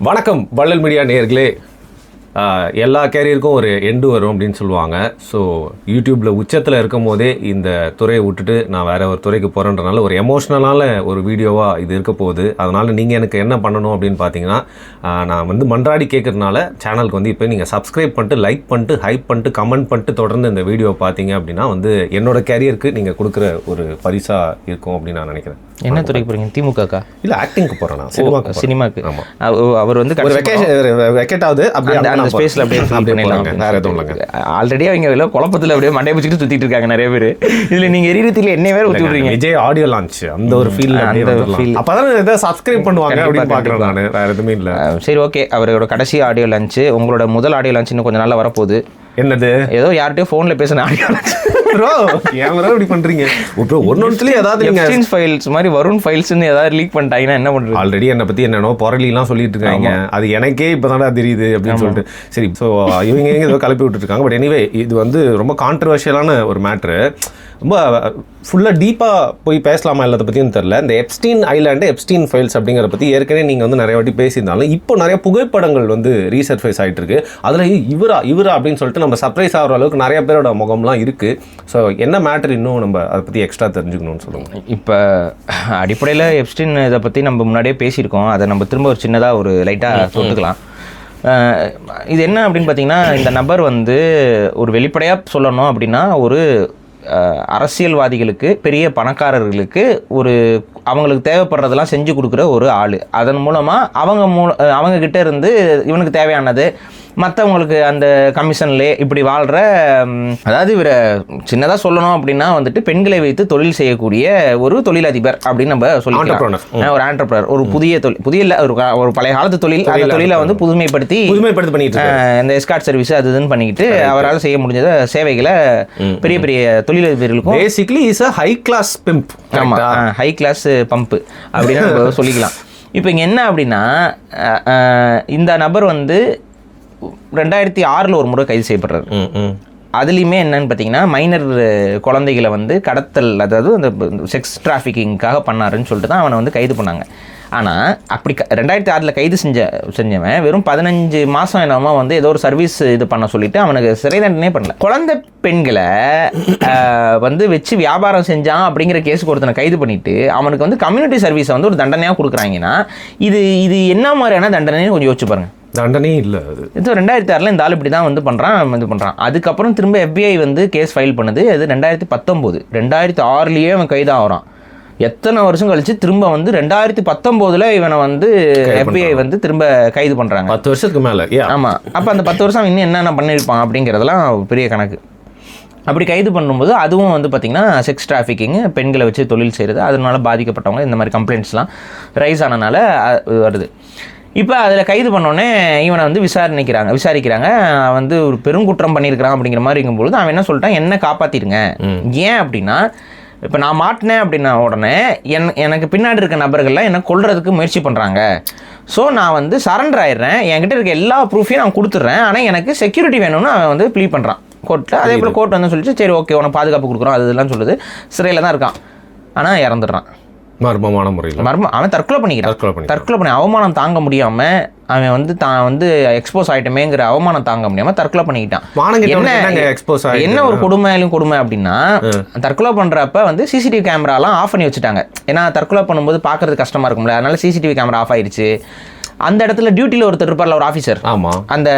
வணக்கம் வள்ளல் மீடியா நேயர்களே. எல்லா கேரியருக்கும் ஒரு எண்டு வரும் அப்படின்னு சொல்லுவாங்க. ஸோ யூடியூப்பில் உச்சத்தில் இருக்கும் போதே இந்த துறையை விட்டுட்டு நான் வேறு ஒரு துறைக்கு போகிறேன்றனால ஒரு எமோஷ்னலான ஒரு வீடியோவாக இது இருக்க போகுது. அதனால் நீங்கள் எனக்கு என்ன பண்ணணும் அப்படின்னு பார்த்தீங்கன்னா, நான் வந்து மன்றாடி கேட்குறதுனால சேனலுக்கு வந்து இப்போ நீங்கள் சப்ஸ்கிரைப் பண்ணிட்டு, லைக் பண்ணிட்டு, ஹைப் பண்ணிட்டு, கமெண்ட் பண்ணிட்டு தொடர்ந்து இந்த வீடியோ பார்த்தீங்க அப்படின்னா வந்து என்னோடய கேரியருக்கு நீங்கள் கொடுக்குற ஒரு பரிசாக இருக்கும் அப்படின்னு நான் நினைக்கிறேன். என்ன துறைக்கு போகிறீங்க? திமுகக்கா? இல்லை, ஆக்டிங்க்கு போகிறேன் நான். சினிமாக்கு. ஆமாம். அவர் வந்து வெக்கேட் ஆகுது அப்படியே அந்த ஸ்பேஸில் அப்படியே வேறு எதுவும் இல்லைங்க. ஆல்ரெடி அவங்க குழப்பத்தில் அப்படியே மண்டை பிடிச்சிட்டு சுற்றிட்டு இருக்காங்க நிறைய பேர். இதில் நீங்கள் எரியுறதுல என்ன வேறு ஊற்றி விட்றீங்க? விஜய் ஆடியோ லான்ச் அந்த ஒரு ஃபீல் அப்போ தான் எதாவது சப்ஸ்கிரைப் பண்ணுவாங்க அப்படின்னு பார்க்குறேன் நான். வேறு எதுவுமே இல்லை. சரி, ஓகே. அவரோட கடைசி ஆடியோ லான்ச்சு, உங்களோட முதல் ஆடியோ லான்ச் இன்னும் கொஞ்சம் நாள் வரப்போகுது. என்னது? ஏதோ யார்கிட்டயோ ஃபோனில் பேசின ஆடியோ லான்ச். ப்ரோ ஏன் ப்ரோ இப்படி பண்ணுறீங்க? ப்ரோ ஒன்னொன்றுலேயே ஏதாவது நீங்கள் ஃபைல்ஸ் மாதிரி வருண் ஃபைல்ஸ்ன்னு ஏதாவது லீக் பண்ணிட்டாங்கன்னா என்ன பண்ணுறது? ஆல்ரெடி என்னை பற்றி என்னென்னோ பொருளிலாம் சொல்லிட்டு இருக்காங்க. அது எனக்கே இப்போ தானே தெரியுது அப்படின்னு சொல்லிட்டு. சரி, ஸோ இவங்க ஏதோ கிளப்பி விட்டுருக்காங்க. பட் எனிவே இது வந்து ரொம்ப கான்ட்ரவர்ஷியலான ஒரு மேட்ரு. ரொம்ப ஃபுல்லாக டீப்பாக போய் பேசலாமா எல்லாத்தை பற்றியும் தெரில. இந்த எப்ஸ்டீன் ஐலாண்டு, எப்ஸ்டீன் ஃபைல்ஸ் அப்படிங்கிற பற்றி ஏற்கனவே நீங்கள் வந்து நிறைய வாட்டி பேசியிருந்தாலும் இப்போ நிறைய புகைப்படங்கள் வந்து ரீசர்ஃபேஸ் ஆகிட்டு இருக்கு. அதில் இவரா அப்படின்னு சொல்லிட்டு நம்ம சர்ப்ரைஸ் ஆகிற அளவுக்கு நிறைய பேரோட முகம்லாம் இருக்குது. ஸோ என்ன மேட்ரு இன்னும் நம்ம அதை பற்றி எக்ஸ்ட்ரா தெரிஞ்சுக்கணும்னு சொல்லுங்கள். இப்போ அடிப்படையில் எப்ஸ்டீன் இதை பற்றி நம்ம முன்னாடியே பேசியிருக்கோம். அதை நம்ம திரும்ப ஒரு சின்னதாக ஒரு லைட்டாக சொல்லிக்கலாம். இது என்ன அப்படின்னு பார்த்தீங்கன்னா, இந்த நபர் வந்து ஒரு வெளிப்படையாக சொல்லணும் அப்படின்னா, ஒரு அரசியல்வாதிகளுக்கு, பெரிய பணக்காரர்களுக்கு அவங்களுக்கு தேவைப்படுறதெல்லாம் செஞ்சு கொடுக்குற ஒரு ஆள். அதன் மூலமாக அவங்க கிட்ட இருந்து இவனுக்கு தேவையானது மற்றவங்களுக்கு அந்த கமிஷன்லேயே இப்படி வாழ்கிற, அதாவது இவரை சின்னதாக சொல்லணும் அப்படின்னா வந்துட்டு பெண்களை வைத்து தொழில் செய்யக்கூடிய ஒரு தொழிலதிபர் அப்படின்னு நம்ம சொல்லிக்கலாம். ஒரு ஆண்டர்பிரனர், ஒரு புதிய இல்லை, ஒரு பழைய காலத்து தொழில். அந்த தொழிலை வந்து புதுமைப்படுத்தி பண்ணிட்டு இந்த எஸ்கார்ட் சர்வீஸ் அது இதுன்னு பண்ணிக்கிட்டு அவரால் செய்ய முடிஞ்ச சேவைகளை பெரிய பெரிய தொழிலதிபர்களுக்கும் basically is a high class pimp. ஆமாம், ஹை கிளாஸ் பம்ப் அப்படின்னு நம்ம சொல்லிக்கலாம். இப்போ இங்கே என்ன அப்படின்னா, இந்த நபர் வந்து 2006 ஒரு முறை கைது செய்யப்படுறாரு. அதுலேயுமே என்னன்னு பார்த்தீங்கன்னா, மைனர் குழந்தைகளை வந்து கடத்தல், அதாவது அந்த செக்ஸ் டிராஃபிக்கிங்காக பண்ணாருன்னு சொல்லிட்டு தான் அவனை வந்து கைது பண்ணாங்க. ஆனால் அப்படி 2006 கைது செஞ்சவன் வெறும் 15 மாதம் என்னமோ வந்து ஏதோ ஒரு சர்வீஸ் இது பண்ண சொல்லிட்டு அவனுக்கு சிறை தண்டனே பண்ணல. குழந்தை பெண்களை வந்து வச்சு வியாபாரம் செஞ்சான் அப்படிங்கிற கேஸ் ஒருத்தனை கைது பண்ணிட்டு அவனுக்கு வந்து கம்யூனிட்டி சர்வீஸை வந்து ஒரு தண்டனையாக கொடுக்குறாங்கன்னா இது என்ன மாதிரியான தண்டனைன்னு கொஞ்சம் யோசிச்சு பாருங்க. தண்டனையே இல்லை. அது இது 2006 இந்த ஆள் இப்படி தான் வந்து பண்ணுறான். அதுக்கப்புறம் திரும்ப FBI வந்து கேஸ் ஃபைல் பண்ணுது. அது 2019. 2006 அவன் கைதாகிறான். எத்தனை வருஷம் கழிச்சு திரும்ப வந்து 2019 இவனை வந்து FBI வந்து திரும்ப கைது பண்ணுறாங்க. 10 வருஷத்துக்கு மேலே. ஆமாம். அப்போ அந்த 10 வருஷம் இன்னும் என்னென்ன பண்ணியிருப்பான் அப்படிங்கிறதெல்லாம் பெரிய கணக்கு. அப்படி கைது பண்ணும்போது அதுவும் வந்து பார்த்திங்கன்னா செக்ஸ் டிராஃபிக்கிங், பெண்களை வச்சு தொழில் செய்கிறது, அதனால பாதிக்கப்பட்டவங்க இந்த மாதிரி கம்ப்ளைண்ட்ஸ்லாம் ரைஸ் ஆனனால வருது. இப்போ அதில் கைது பண்ணோடனே இவனை வந்து விசாரிக்கிறாங்க. வந்து ஒரு பெருங்குற்றம் பண்ணியிருக்கிறான் அப்படிங்கிற மாதிரி இருக்கும்பொழுது அவன் என்ன சொல்லிட்டான், என்ன காப்பாற்றிருங்க. ஏன் அப்படின்னா, இப்போ நான் மாட்டினேன் அப்படின்னா உடனே எனக்கு பின்னாடி இருக்க நபர்கள்லாம் என்னை கொல்றதுக்கு முயற்சி பண்ணுறாங்க. ஸோ நான் வந்து சரண்டர் ஆயிடுறேன், என்கிட்ட இருக்க எல்லா ப்ரூஃபையும் நான் கொடுத்துட்றேன், ஆனால் எனக்கு செக்யூரிட்டி வேணும்னு அவன் வந்து ப்ளீ பண்ணுறான் கோர்ட்டில். அதே போல் கோர்ட் வந்து சொல்லிட்டு சரி ஓகே உனக்கு பாதுகாப்பு கொடுக்குறோம் அது இதெல்லாம் சொல்லுது. சிறையில் தான் இருக்கான், ஆனால் இறந்துடுறான் மர்மமான முறையில். அவன் தற்கொலை பண்ணி அவமானம் தாங்க முடியாமல் அவன் வந்து தான் வந்து எக்ஸ்போஸ் ஆகிட்டமேங்கிற அவமானம் தாங்க முடியாமல் தற்கொலை பண்ணிக்கிட்டான். என்ன ஒரு கொடுமை அப்படின்னா, தற்கொலை பண்ணுறப்ப வந்து சிசிடிவி கேமராலாம் ஆஃப் பண்ணி வச்சுட்டாங்க. ஏன்னா தற்கொலை பண்ணும்போது பார்க்கறது கஷ்டமாக இருக்கும்ல, அதனால சிசிடிவி கேமரா ஆஃப் ஆயிடுச்சு. அந்த இடத்துல டியூட்டியில் ஒருத்தர் இருப்பார்ல, ஒரு ஆஃபீஸர். ஆமாம். அந்த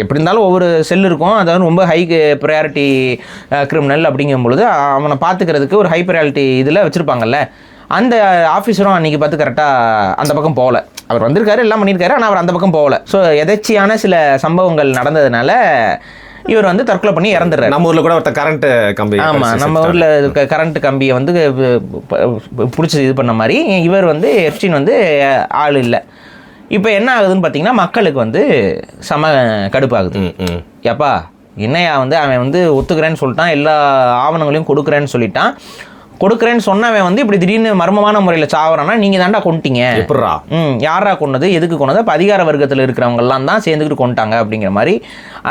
எப்படி இருந்தாலும் ஒவ்வொரு செல் இருக்கும், அதாவது ரொம்ப ஹை ப்ரையாரிட்டி கிரிமினல் அப்படிங்கும்பொழுது அவனை பார்த்துக்கிறதுக்கு ஒரு ஹை ப்ரையாரிட்டி இதில் வச்சுருப்பாங்கல்ல. அந்த ஆஃபீஸரும் அன்றைக்கி பார்த்து கரெக்டாக அந்த பக்கம் போகல. அவர் வந்திருக்காரு, எல்லாம் பண்ணியிருக்காரு, ஆனால் அவர் அந்த பக்கம் போகல. ஸோ எதேச்சியான சில சம்பவங்கள் நடந்ததுனால இவர் வந்து தற்கொலை பண்ணி இறந்துடுறாரு. நம்ம ஊரில் கூட ஒருத்தர் கரண்ட் கம்பி. ஆமாம், நம்ம ஊரில் கரண்ட் கம்பியை வந்து பிடிச்சி இது பண்ண மாதிரி இவர் வந்து எப்ஸ்டீன் வந்து ஆள் இல்லை. இப்போ என்ன ஆகுதுன்னு பார்த்தீங்கன்னா, மக்களுக்கு வந்து செம கடுப்பாகுது. ஏப்பா என்னையா வந்து அவன் வந்து ஒத்துக்கிறேன்னு சொல்லிட்டான், எல்லா ஆவணங்களையும் கொடுக்குறேன்னு சொல்லிட்டான், கொடுக்குறேன்னு சொன்னவன் வந்து இப்படி திடீர்னு மர்மமான முறையில் சாவறானா, நீங்கள் தாண்டா கொண்டுட்டீங்க. எப்படா? யாரா கொண்டது, எதுக்கு கொண்டது? அப்போ அதிகார வர்க்கத்தில் இருக்கிறவங்கெல்லாம் தான் சேர்ந்துக்கிட்டு கொண்டுட்டாங்க அப்படிங்கிற மாதிரி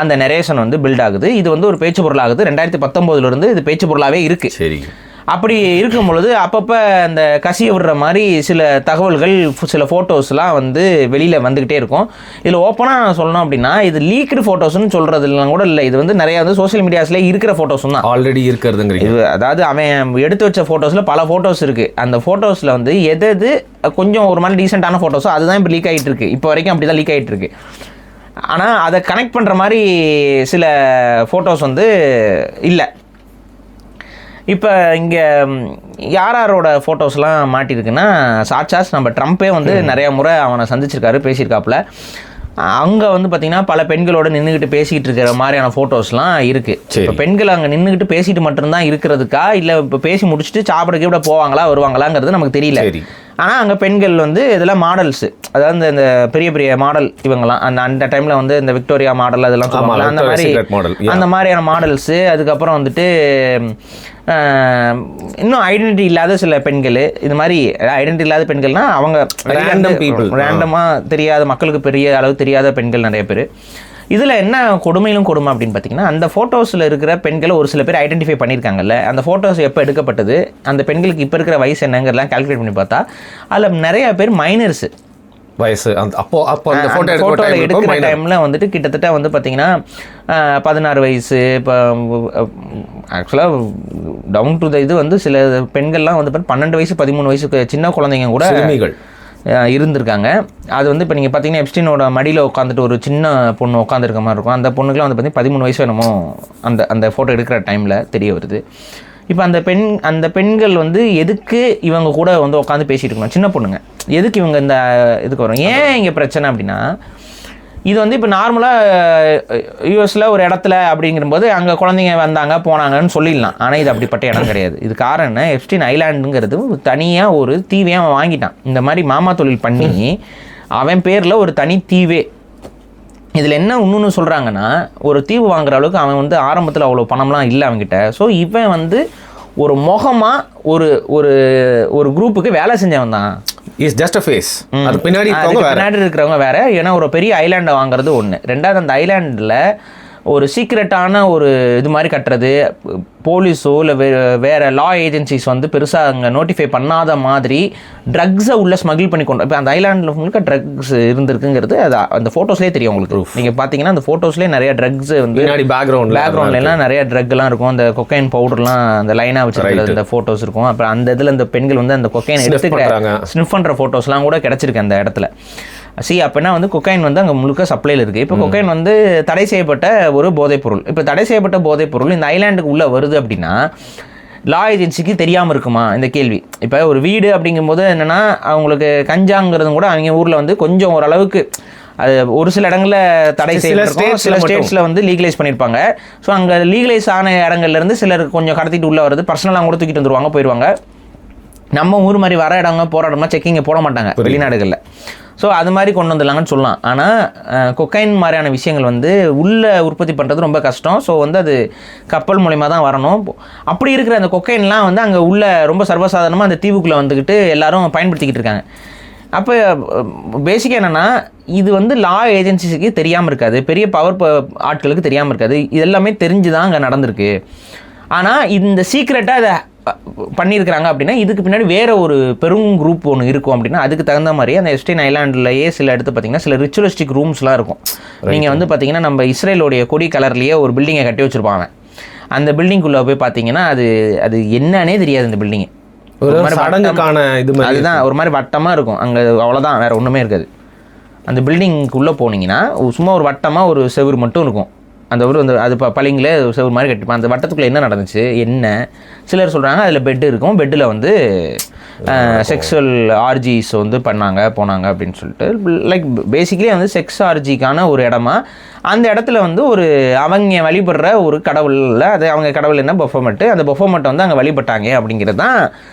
அந்த நரேஷன் வந்து பில்ட் ஆகுது. இது வந்து ஒரு பேச்சு பொருளாகுது. 2019 இது பேச்சு பொருளாகவே இருக்குது. சரி. அப்படி இருக்கும் பொழுது அப்பப்போ அந்த கசிய விடுற மாதிரி சில தகவல்கள், சில ஃபோட்டோஸ்லாம் வந்து வெளியில் வந்துக்கிட்டே இருக்கும். இதில் ஓப்பனாக சொல்லணும் அப்படின்னா இது லீக்டு ஃபோட்டோஸ்ன்னு சொல்கிறதுலாம் கூட இல்லை. இது வந்து நிறையா வந்து சோஷியல் மீடியாஸ்லேயே இருக்கிற ஃபோட்டோஸும் தான். ஆல்ரெடி இருக்கிறதுங்கிறீங்க. இது அதாவது அவன் எடுத்து வச்ச ஃபோட்டோஸில் பல ஃபோட்டோஸ் இருக்குது. அந்த ஃபோட்டோஸில் வந்து எது கொஞ்சம் ஒரு மாதிரி டீசெண்டான ஃபோட்டோஸோ அதுதான் இப்போ லீக் ஆகிட்டு இருக்கு. இப்போ வரைக்கும் அப்படி தான் லீக் ஆகிட்டு இருக்கு. ஆனால் அதை கனெக்ட் பண்ணுற மாதிரி சில ஃபோட்டோஸ் வந்து இல்லை. இப்போ இங்கே யாரோட ஃபோட்டோஸ்லாம் மாட்டியிருக்குன்னா, சாட்சாஸ் நம்ம ட்ரம்ப்பே வந்து நிறையா முறை அவனை சந்திச்சிருக்காரு, பேசியிருக்காப்புல. அங்கே வந்து பார்த்திங்கன்னா பல பெண்களோடு நின்றுக்கிட்டு பேசிக்கிட்டு இருக்கிற மாதிரியான ஃபோட்டோஸ்லாம் இருக்குது. இப்போ பெண்கள் அங்கே நின்றுக்கிட்டு பேசிட்டு மட்டும்தான் இருக்கிறதுக்கா, இல்லை இப்போ பேசி முடிச்சுட்டு சாப்பிட போவாங்களா வருவாங்களாங்கிறது நமக்கு தெரியல. ஆனால் அங்கே பெண்கள் வந்து இதெல்லாம் மாடல்ஸு, அதாவது இந்த பெரிய பெரிய மாடல் இவங்கலாம் அந்த டைமில் வந்து இந்த விக்டோரியா மாடல் அதெல்லாம் சொல்லுவாங்க, அந்த மாதிரியான மாடல்ஸு. அதுக்கப்புறம் வந்துட்டு இன்னும் ஐடென்டிட்டி இல்லாத சில பெண்கள், இது மாதிரி ஐடென்டிட்டி இல்லாத பெண்கள்னால் அவங்க ரேண்டமாக தெரியாத, மக்களுக்கு பெரிய அளவு தெரியாத பெண்கள் நிறைய பேர். இதில் என்ன கொடுமையிலும் கொடுமை அப்படின்னு பார்த்தீங்கன்னா, அந்த ஃபோட்டோஸில் இருக்கிற பெண்களை ஒரு சில பேர் ஐடென்டிஃபை பண்ணியிருக்காங்கல்ல, அந்த ஃபோட்டோஸ் எப்போ எடுக்கப்பட்டது, அந்த பெண்களுக்கு இப்போ இருக்கிற வயசு என்னங்கிறலாம் கால்குலேட் பண்ணி பார்த்தா அதில் நிறையா பேர் மைனர்ஸு வயசு. அப்போ அந்த ஃபோட்டோவில் எடுக்கிற டைமில் வந்துட்டு கிட்டத்தட்ட வந்து பார்த்தீங்கன்னா 16 வயசு. இப்போ ஆக்சுவலாக டவுன் டு த இது வந்து சில பெண்கள்லாம் வந்து 12 வயசு 13 வயசுக்கு சின்ன குழந்தைங்க கூட இருந்திருக்காங்க. அது வந்து இப்போ நீங்கள் பார்த்தீங்கன்னா எப்ஸ்டீனோட மடியில் உட்காந்துட்டு ஒரு சின்ன பொண்ணு உட்காந்துருக்க மாதிரி இருக்கும். அந்த பொண்ணுக்குலாம் வந்து பார்த்தீங்கன்னா 13 வயசு என்னமோ அந்த ஃபோட்டோ எடுக்கிற டைமில் தெரிய வருது. இப்போ அந்த பெண்கள் வந்து எதுக்கு இவங்க கூட வந்து உட்காந்து பேசிகிட்டு இருக்கணும், சின்ன பொண்ணுங்க, எதுக்கு இவங்க இந்த இதுக்கு வரும்? ஏன் இங்கே பிரச்சனை அப்படின்னா, இது வந்து இப்போ நார்மலாக யூஎஸில் ஒரு இடத்துல அப்படிங்கிறபோது அங்கே குழந்தைங்க வந்தாங்க போனாங்கன்னு சொல்லிடலாம். ஆனால் இது அப்படிப்பட்ட இடம் கிடையாது. இது காரணம் என்ன, எப்ஸ்டீன் ஐலாண்டுங்கிறது தனியாக ஒரு தீவையாக அவன் வாங்கிட்டான். இந்த மாதிரி மாமா தொழில் பண்ணி அவன் பேரில் ஒரு தனி தீவே. இதில் என்ன இன்னொன்று சொல்கிறாங்கன்னா, ஒரு தீவு வாங்குற அளவுக்கு அவன் வந்து ஆரம்பத்தில் அவ்வளோ பணம்லாம் இல்லை அவங்ககிட்ட. ஸோ இவன் வந்து ஒரு முகமாக ஒரு குரூப்புக்கு வேலை செஞ்சவன் தான். Is just a face. அது பின்னாடி இருக்கிறவங்க வேற. ஏன்னா ஒரு பெரிய ஐலாண்டை வாங்குறது ஒன்று. ரெண்டாவது அந்த ஐலாண்டில் ஒரு சீக்ரெட்டான ஒரு இது மாதிரி கட்டுறது, போலீஸோ இல்லை வேறு லா ஏஜென்சிஸ் வந்து பெருசாக அங்கே நோட்டிஃபை பண்ணாத மாதிரி ட்ரக்ஸை உள்ளே ஸ்மகிள் பண்ணி கொண்டு. இப்போ அந்த ஐலாண்டில் உங்களுக்கு ட்ரக்ஸ் இருந்திருக்குங்கிறது அது அந்த ஃபோட்டோஸ்லேயே தெரியும் உங்களுக்கு. நீங்கள் பார்த்தீங்கன்னா அந்த ஃபோட்டோஸ்லேயே நிறைய ட்ரக்ஸ் வந்து பேக்ரவுண்ட்லாம் நிறைய ட்ரக்லாம் இருக்கும். அந்த கொக்கைன் பவுடர்லாம் அந்த லைனாக வச்சுருக்கிறது அந்த ஃபோட்டோஸ் இருக்கும். அப்புறம் அந்த இதில் இந்த பெண்கள் வந்து அந்த கொக்கைன் எடுத்துக்கிற ஸ்னிஃப் பண்ணுற ஃபோட்டோஸ்லாம் கூட கிடச்சிருக்கு அந்த இடத்துல. அப்படின்னா வந்து கொக்கைன் வந்து அங்கே முழுக்க சப்ளையில் இருக்குது. இப்போ கொக்கைன் வந்து தடை செய்யப்பட்ட ஒரு போதைப்பொருள். இப்போ தடை செய்யப்பட்ட போதைப்பொருள் இந்த ஐலாண்டுக்கு உள்ளே வருது அப்படின்னா லா ஏஜென்சிக்கு தெரியாமல் இருக்குமா இந்த கேள்வி. இப்போ ஒரு வீடு அப்படிங்கும்போது என்னென்னா, அவங்களுக்கு கஞ்சாங்கிறதும் கூட அவங்க ஊரில் வந்து கொஞ்சம் ஓரளவுக்கு அது ஒரு சில இடங்களில் தடை செய்யப்பட்டிருக்கும், சில ஸ்டேட்ஸில் வந்து லீகலைஸ் பண்ணியிருப்பாங்க. ஸோ அங்கே லீகலைஸ் ஆன இடங்கள்லேருந்து சிலர் கொஞ்சம் கடத்திட்டு உள்ளே வருது, பர்சனலாக கூட தூக்கிட்டு வந்துருவாங்க, போயிடுவாங்க. நம்ம ஊர் மாதிரி வர இடங்க போகிற இடமா செக்கிங்கை போட மாட்டாங்க வெளிநாடுகளில். ஸோ அது மாதிரி கொண்டு வந்துடலாங்கன்னு சொல்லலாம். ஆனால் கொக்கைன் மாதிரியான விஷயங்கள் வந்து உள்ளே உற்பத்தி பண்ணுறது ரொம்ப கஷ்டம். ஸோ வந்து அது கப்பல் மூலயமா தான் வரணும். அப்படி இருக்கிற அந்த கொக்கைன்லாம் வந்து அங்கே உள்ள ரொம்ப சர்வசாதாரணமாக அந்த தீவுக்குள்ளே வந்துக்கிட்டு எல்லாரும் பயன்படுத்திக்கிட்டு இருக்காங்க. அப்போ பேசிக்காக என்னென்னா, இது வந்து லா ஏஜென்சிஸுக்கு தெரியாமல் இருக்காது, பெரிய பவர் ஆட்களுக்கு தெரியாமல் இருக்காது, இது எல்லாமே தெரிஞ்சு தான் அங்கே நடந்திருக்கு. ஆனால் இந்த சீக்ரெட்டாக அதை பண்ணியிருக்கிறாங்க அப்படின்னா இதுக்கு பின்னாடி வேறு ஒரு பெரும் குரூப் ஒன்று இருக்கும். அப்படின்னா அதுக்கு தகுந்த மாதிரி அந்த எப்ஸ்டீன் ஐலாண்ட்லேயே சில இடத்து பார்த்திங்கன்னா சில ரிச்சுவலிஸ்டிக் ரூம்ஸ்லாம் இருக்கும். நீங்கள் வந்து பார்த்திங்கன்னா நம்ம இஸ்ரேலோடைய கொடி கலர்லேயே ஒரு பில்டிங்கை கட்டி வச்சுருப்பாங்க. அந்த பில்டிங்குள்ளே போய் பார்த்தீங்கன்னா அது என்னன்னே தெரியாது. அந்த பில்டிங்கு ஒரு மாதிரி சடங்குக்கான இது, அதுதான் ஒரு மாதிரி வட்டமாக இருக்கும். அங்கே அவ்வளோதான், வேறு ஒன்றுமே இருக்காது. அந்த பில்டிங்குள்ளே போனீங்கன்னா சும்மா ஒரு வட்டமாக ஒரு செவுரு மட்டும் இருக்கும். அந்த ஒரு வந்து அது பளிங்கில் செவுரு மாதிரி கட்டிப்பான். அந்த வட்டத்துக்குள்ளே என்ன நடந்துச்சு என்ன, சிலர் சொல்கிறாங்க அதில் பெட்டு இருக்கும், பெட்டில் வந்து செக்ஸுவல் ஆர்ஜிஸ் வந்து போனாங்க அப்படின்னு சொல்லிட்டு. லைக் பேசிக்கலி வந்து செக்ஸ் ஆர்ஜிக்கான ஒரு இடமா அந்த இடத்துல வந்து ஒரு அவங்க வழிபடுற ஒரு கடவுளில், அது அவங்க கடவுள் என்ன பஃபமெட்டு, அந்த பஃபமெட்டை வந்து அங்கே வழிபட்டாங்க அப்படிங்கிறது தான்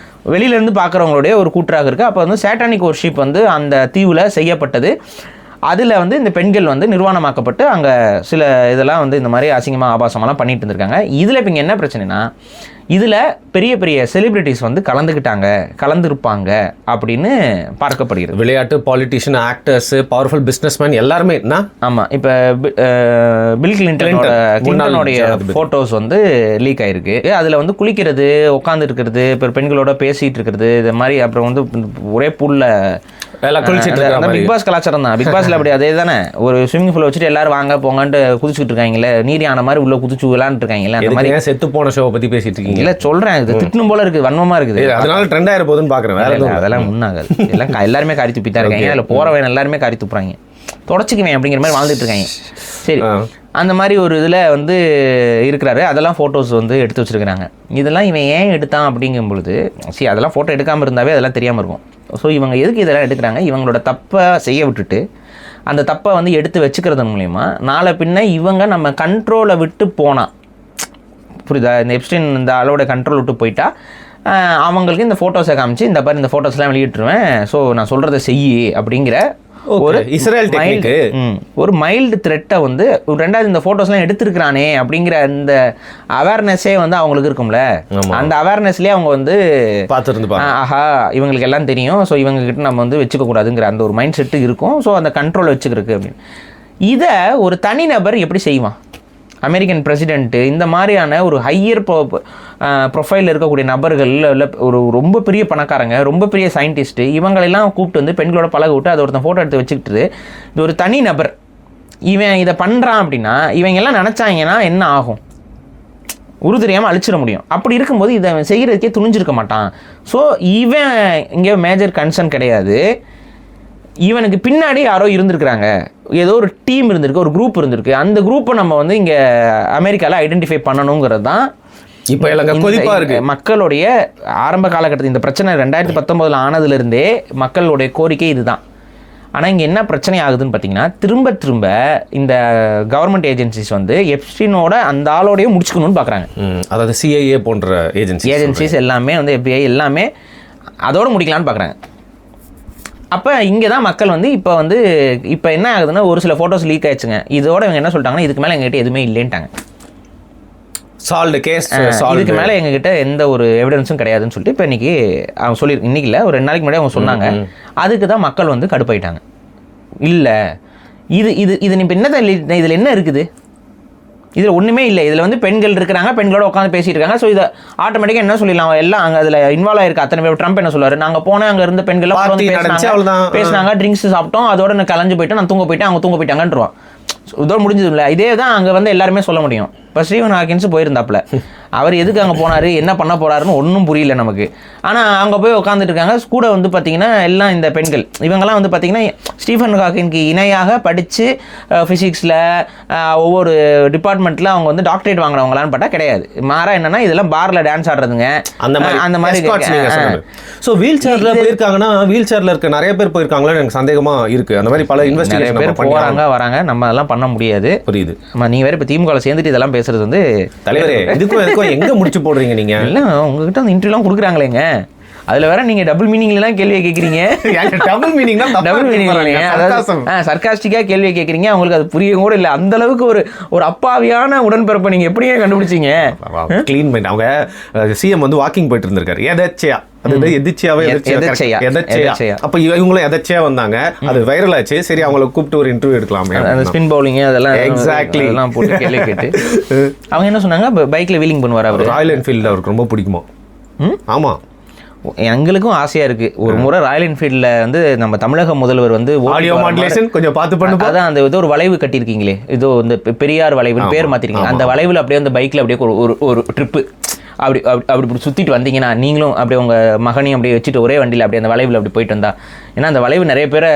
வெளியிலேருந்து பார்க்குறவங்களுடைய ஒரு கூற்றாக இருக்குது. அப்போ வந்து சேட்டானிக் ஒர்ஷிப் வந்து அந்த தீவில் செய்யப்பட்டது. அதில் வந்து இந்த பெண்கள் வந்து நிர்வாணமாக்கப்பட்டு அங்கே சில இதெல்லாம் வந்து இந்த மாதிரி அசிங்கமாக ஆபாசமெல்லாம் பண்ணிட்டு இருந்திருக்காங்க. இதில் இப்போ இங்கே என்ன பிரச்சனைனா, இதில் பெரிய பெரிய செலிபிரிட்டிஸ் வந்து கலந்துருப்பாங்க அப்படின்னு பார்க்கப்படுகிறது. விளையாட்டு, பாலிட்டிஷியன், ஆக்டர்ஸ், பவர்ஃபுல் பிஸ்னஸ்மேன் எல்லாருமே என்ன. ஆமாம், இப்போ பில் கிளின்டனுடைய ஃபோட்டோஸ் வந்து லீக் ஆகிருக்கு. அதில் வந்து குளிக்கிறது, உட்காந்து இருக்கிறது, இப்போ பெண்களோட பேசிகிட்டு இருக்கிறது, இது மாதிரி. அப்புறம் வந்து ஒரே பூலில் பிக் பாஸ் கலாச்சாரம் தான். பிக் பாஸ்ல அப்படி அதே தானே, ஒரு ஸ்விம்மிங் பூல் வச்சுட்டு எல்லாரும் வாங்க போங்கன்ட்டு குதிச்சுட்டு இருக்காங்களே, நீர் ஆன மாதிரி உள்ள குதிச்சு விளாண்டு இருக்காங்களே. அந்த மாதிரி செத்து போன ஷோ பற்றி பேசிட்டு இருக்கீங்க. இல்லை சொல்கிறேன், இது திட்டணும் போல இருக்குது, வன்மமாக இருக்குது. அதனால ட்ரெண்ட் ஆயிரம் போதுன்னு பார்க்குறேன். அதெல்லாம் முன்னாகாது. எல்லாம் எல்லாருமே காரி துப்பி தான் இருக்காங்க. அதில் போகிறவன் எல்லாருமே காரி துப்புறாங்க, தொடச்சிக்குவேன் அப்படிங்கிற மாதிரி வாழ்ந்துட்டு இருக்காங்க. சரி, அந்த மாதிரி ஒரு இதில் வந்து இருக்கிறாரு. அதெல்லாம் ஃபோட்டோஸ் வந்து எடுத்து வச்சுருக்கிறாங்க. இதெல்லாம் இவன் ஏன் எடுத்தான் அப்படிங்கும் பொழுது, சரி அதெல்லாம் ஃபோட்டோ எடுக்காமல் இருந்தாவே அதெல்லாம் தெரியாமல் இருக்கும். ஸோ இவங்க எதுக்கு இதெல்லாம் எடுக்கிறாங்க, இவங்களோட தப்பை செய்ய விட்டுட்டு அந்த தப்பை வந்து எடுத்து வச்சுக்கிறது மூலிமா நாளை பின்ன இவங்க நம்ம கண்ட்ரோலை விட்டு போனால், புரியுதா, இந்த எப்ஸ்டைன் இந்த அளவோட கண்ட்ரோல் விட்டு போயிட்டா அவங்களுக்கு இந்த ஃபோட்டோஸை காமிச்சு இந்த மாதிரி இந்த ஃபோட்டோஸ்லாம் வெளியிட்டுருவேன், ஸோ நான் சொல்கிறத செய் அப்படிங்கிற ஒரு இஸ்ரேல் டெக்னிக், ஒரு மைல்டு த்ரெட்டை வந்து ரெண்டாவது இந்த ஃபோட்டோஸ்லாம் எடுத்துருக்கிறானே அப்படிங்கிற அந்த அவேர்னஸே வந்து அவங்களுக்கு இருக்கும்ல. அந்த அவேர்னஸ்லேயே அவங்க வந்து பார்த்துருந்து ஆஹா இவங்களுக்கு எல்லாம் தெரியும், ஸோ இவங்ககிட்ட நம்ம வந்து வச்சுக்க கூடாதுங்கிற அந்த ஒரு மைண்ட் செட்டு இருக்கும். ஸோ அந்த கண்ட்ரோல் வச்சுக்கிறதுக்கு அப்படின்னு இதை ஒரு தனிநபர் எப்படி செய்வான்? அமெரிக்கன் பிரசிடென்ட்டு இந்த மாதிரியான ஒரு ஹையர் ப்ரொஃபைலில் இருக்கக்கூடிய நபர்கள், இல்லை ஒரு ரொம்ப பெரிய பணக்காரங்க, ரொம்ப பெரிய சயின்டிஸ்ட்டு, இவங்களெல்லாம் கூப்பிட்டு வந்து பெண்களோட பழக விட்டு அதை ஒருத்தன் ஃபோட்டோ எடுத்து வச்சுக்கிட்டு, இது ஒரு தனி நபர் இவன் இதை பண்ணுறான் அப்படின்னா இவங்க எல்லாம் நினச்சாங்கன்னா என்ன ஆகும்? தெரியாமல் அழிச்சிட முடியும். அப்படி இருக்கும்போது இதை செய்கிறதுக்கே துணிஞ்சிருக்க மாட்டான். ஸோ இவன் இங்கே மேஜர் கன்சர்ன் கிடையாது. இவனுக்கு பின்னாடி யாரோ இருந்திருக்கிறாங்க, ஏதோ ஒரு டீம் இருந்திருக்கு, ஒரு குரூப் இருந்திருக்கு. அந்த குரூப்பை நம்ம வந்து இங்கே அமெரிக்காவில் ஐடென்டிஃபை பண்ணணுங்கிறது தான் இப்போ கொதிப்பாக இருக்குது. மக்களுடைய ஆரம்ப காலகட்டத்தில் இந்த பிரச்சனை 2019 ஆனதுலேருந்தே மக்களுடைய கோரிக்கை இதுதான். ஆனால் இங்கே என்ன பிரச்சனை ஆகுதுன்னு பார்த்தீங்கன்னா, திரும்ப திரும்ப இந்த கவர்மெண்ட் வந்து எப்ஸ்டைனோட அந்த ஆளோடையே முடிச்சுக்கணும்னு பார்க்குறாங்க. அதாவது சிஐஏ போன்ற ஏஜென்சிஸ் எல்லாமே வந்து FBI எல்லாமே அதோடு முடிக்கலான்னு பார்க்குறாங்க. அப்போ இங்கே தான் மக்கள் வந்து இப்போ என்ன ஆகுதுன்னா, ஒரு சில ஃபோட்டோஸ் லீக் ஆயிடுச்சுங்க. இதோட இவங்க என்ன சொல்லிட்டாங்கன்னா, இதுக்கு மேலே எங்ககிட்ட எதுவுமே இல்லைன்ட்டாங்க. சால்வ்டு கேஸ், இதுக்கு மேலே எங்ககிட்ட எந்த ஒரு எவிடன்ஸும் கிடையாதுன்னு சொல்லிட்டு இப்போ இன்றைக்கி அவங்க இன்னைக்கு இல்லை, ஒரு 2 நாளைக்கு முன்னாடி அவங்க சொன்னாங்க. அதுக்கு தான் மக்கள் வந்து கடுப்பாயிட்டாங்க. இல்லை இது இது இது இப்போ என்ன, இதில் என்ன இருக்குது? இதில் ஒன்றுமே இல்லை. இதில் வந்து பெண்கள் இருக்கிறாங்க, பெண்களோட உட்காந்து பேசிட்டு இருக்காங்க. ஸோ இதை ஆட்டோமேட்டிக்காக என்ன சொல்லிடலாம், எல்லாம் அங்கே அதில் இன்வால்வ் ஆயிருக்க அத்தனை பேர். ட்ரம்ப் என்ன சொல்லுவார், நாங்கள் போனேன், அங்கே இருந்த பெண்கள்லாம் பேசினாங்க, ட்ரிங்க்ஸ் சாப்பிட்டோம், அதோட நான் கலைஞ்சு போயிட்டேன், நான் தூங்க போயிட்டேன், அவங்க தூங்க போயிட்டாங்கன்றான். இதோட முடிஞ்சது இல்லை. இதே தான் அங்கே வந்து எல்லாருமே சொல்ல முடியும். இப்போ ஸ்டீவன் ஹாக்கின்ஸ் போயிருந்தாப்புல, அவர் எதுக்கு அங்கே போனார், என்ன பண்ண போகிறாருன்னு ஒன்றும் புரியல நமக்கு. ஆனால் அங்கே போய் உட்காந்துட்டு இருக்காங்க. கூட வந்து பார்த்திங்கன்னா எல்லாம் இந்த பெண்கள், இவங்கெல்லாம் வந்து பார்த்திங்கன்னா ஸ்டீஃபன் ஹாக்கின்க்கு இணையாக படித்து ஃபிசிக்ஸில் ஒவ்வொரு டிபார்ட்மெண்ட்டில் அவங்க வந்து டாக்டரேட் வாங்குறவங்களான்னு பார்த்தா கிடையாது. மாறாக என்னென்னா இதெல்லாம் பாரில் டான்ஸ் ஆடுறதுங்க, அந்த மாதிரி. ஸோ வீல் சேரில் போயிருக்காங்கன்னா, வீல் சேரில் இருக்க நிறைய பேர் போயிருக்காங்களா எனக்கு சந்தேகமாக இருக்குது. அந்த மாதிரி பல இன்வெஸ்டிகேஷன் பேர் போகிறாங்க வராங்க, நம்ம அதெல்லாம் பண்ண முடியாது. புரியுது. ஆமாம், நீங்கள் வேறு இப்போ திமுகவில் சேர்ந்துட்டு இதெல்லாம் பேசுறது வந்து தலைவரே, இதுக்கும் எங்கே முடிச்சு போடுறீங்க நீங்கள்? இல்லை உங்ககிட்ட அந்த இன்டர்வியூலாம் கொடுக்குறாங்களேங்க, அதில் வேற நீங்கள் டபுள் மீனிங்லாம் கேள்வியை கேட்குறீங்க. டபுள் மீனிங் சர்காஸ்டிக்காக கேள்வியை கேட்குறீங்க. அவங்களுக்கு அது புரிய கூட இல்லை. அந்த அளவுக்கு ஒரு அப்பாவியான உடன்பிறப்பை நீங்கள் எப்படியே கண்டுபிடிச்சிங்க? Clean mind. அவங்க சிஎம் வந்து வாக்கிங் போயிட்டு இருந்திருக்காரு, எதேச்சையா, அது எதிர்ச்சியாவே எதேச்சையா. அப்போ இவங்களும் எதேச்சையா வந்தாங்க, அது வைரல் ஆச்சு. சரி, அவங்களை கூப்பிட்டு ஒரு இன்டர்வியூ எடுக்கலாமே, அந்த ஸ்பின் பவுலிங் அதெல்லாம் எக்ஸாக்ட்லி எல்லாம் போட்டு கேள்வி கேட்டு அவங்க என்ன சொன்னாங்க, பைக்கில் வீலிங் பண்ணுவார் அவர். ராயல் என்ஃபீல்டு அவருக்கு ரொம்ப பிடிக்குமா? ஆமாம், எங்களுக்கும் ஆசையாக இருக்குது. ஒரு முறை ராயல் என்ஃபீல்டில் வந்து நம்ம தமிழக முதல்வர் வந்து ஆடியோ மாடுலேஷன் கொஞ்சம் பார்த்து பண்ணு. அதான் அந்த ஏதோ ஒரு வளைவு கட்டியிருக்கீங்களே, ஏதோ இந்த பெரியார் வளைவுன்னு பேர் மாற்றிருக்கீங்க. அந்த வளைவில் அப்படியே அந்த பைக்கில் அப்படியே ஒரு ட்ரிப்பு அப்படி சுற்றிட்டு வந்தீங்கன்னா, நீங்களும் அப்படியே உங்கள் மகனையும் அப்படியே வச்சுட்டு ஒரே வண்டியில் அப்படியே அந்த வளைவில் அப்படி போயிட்டு வந்தா, ஏன்னா அந்த வளைவு நிறைய பேர்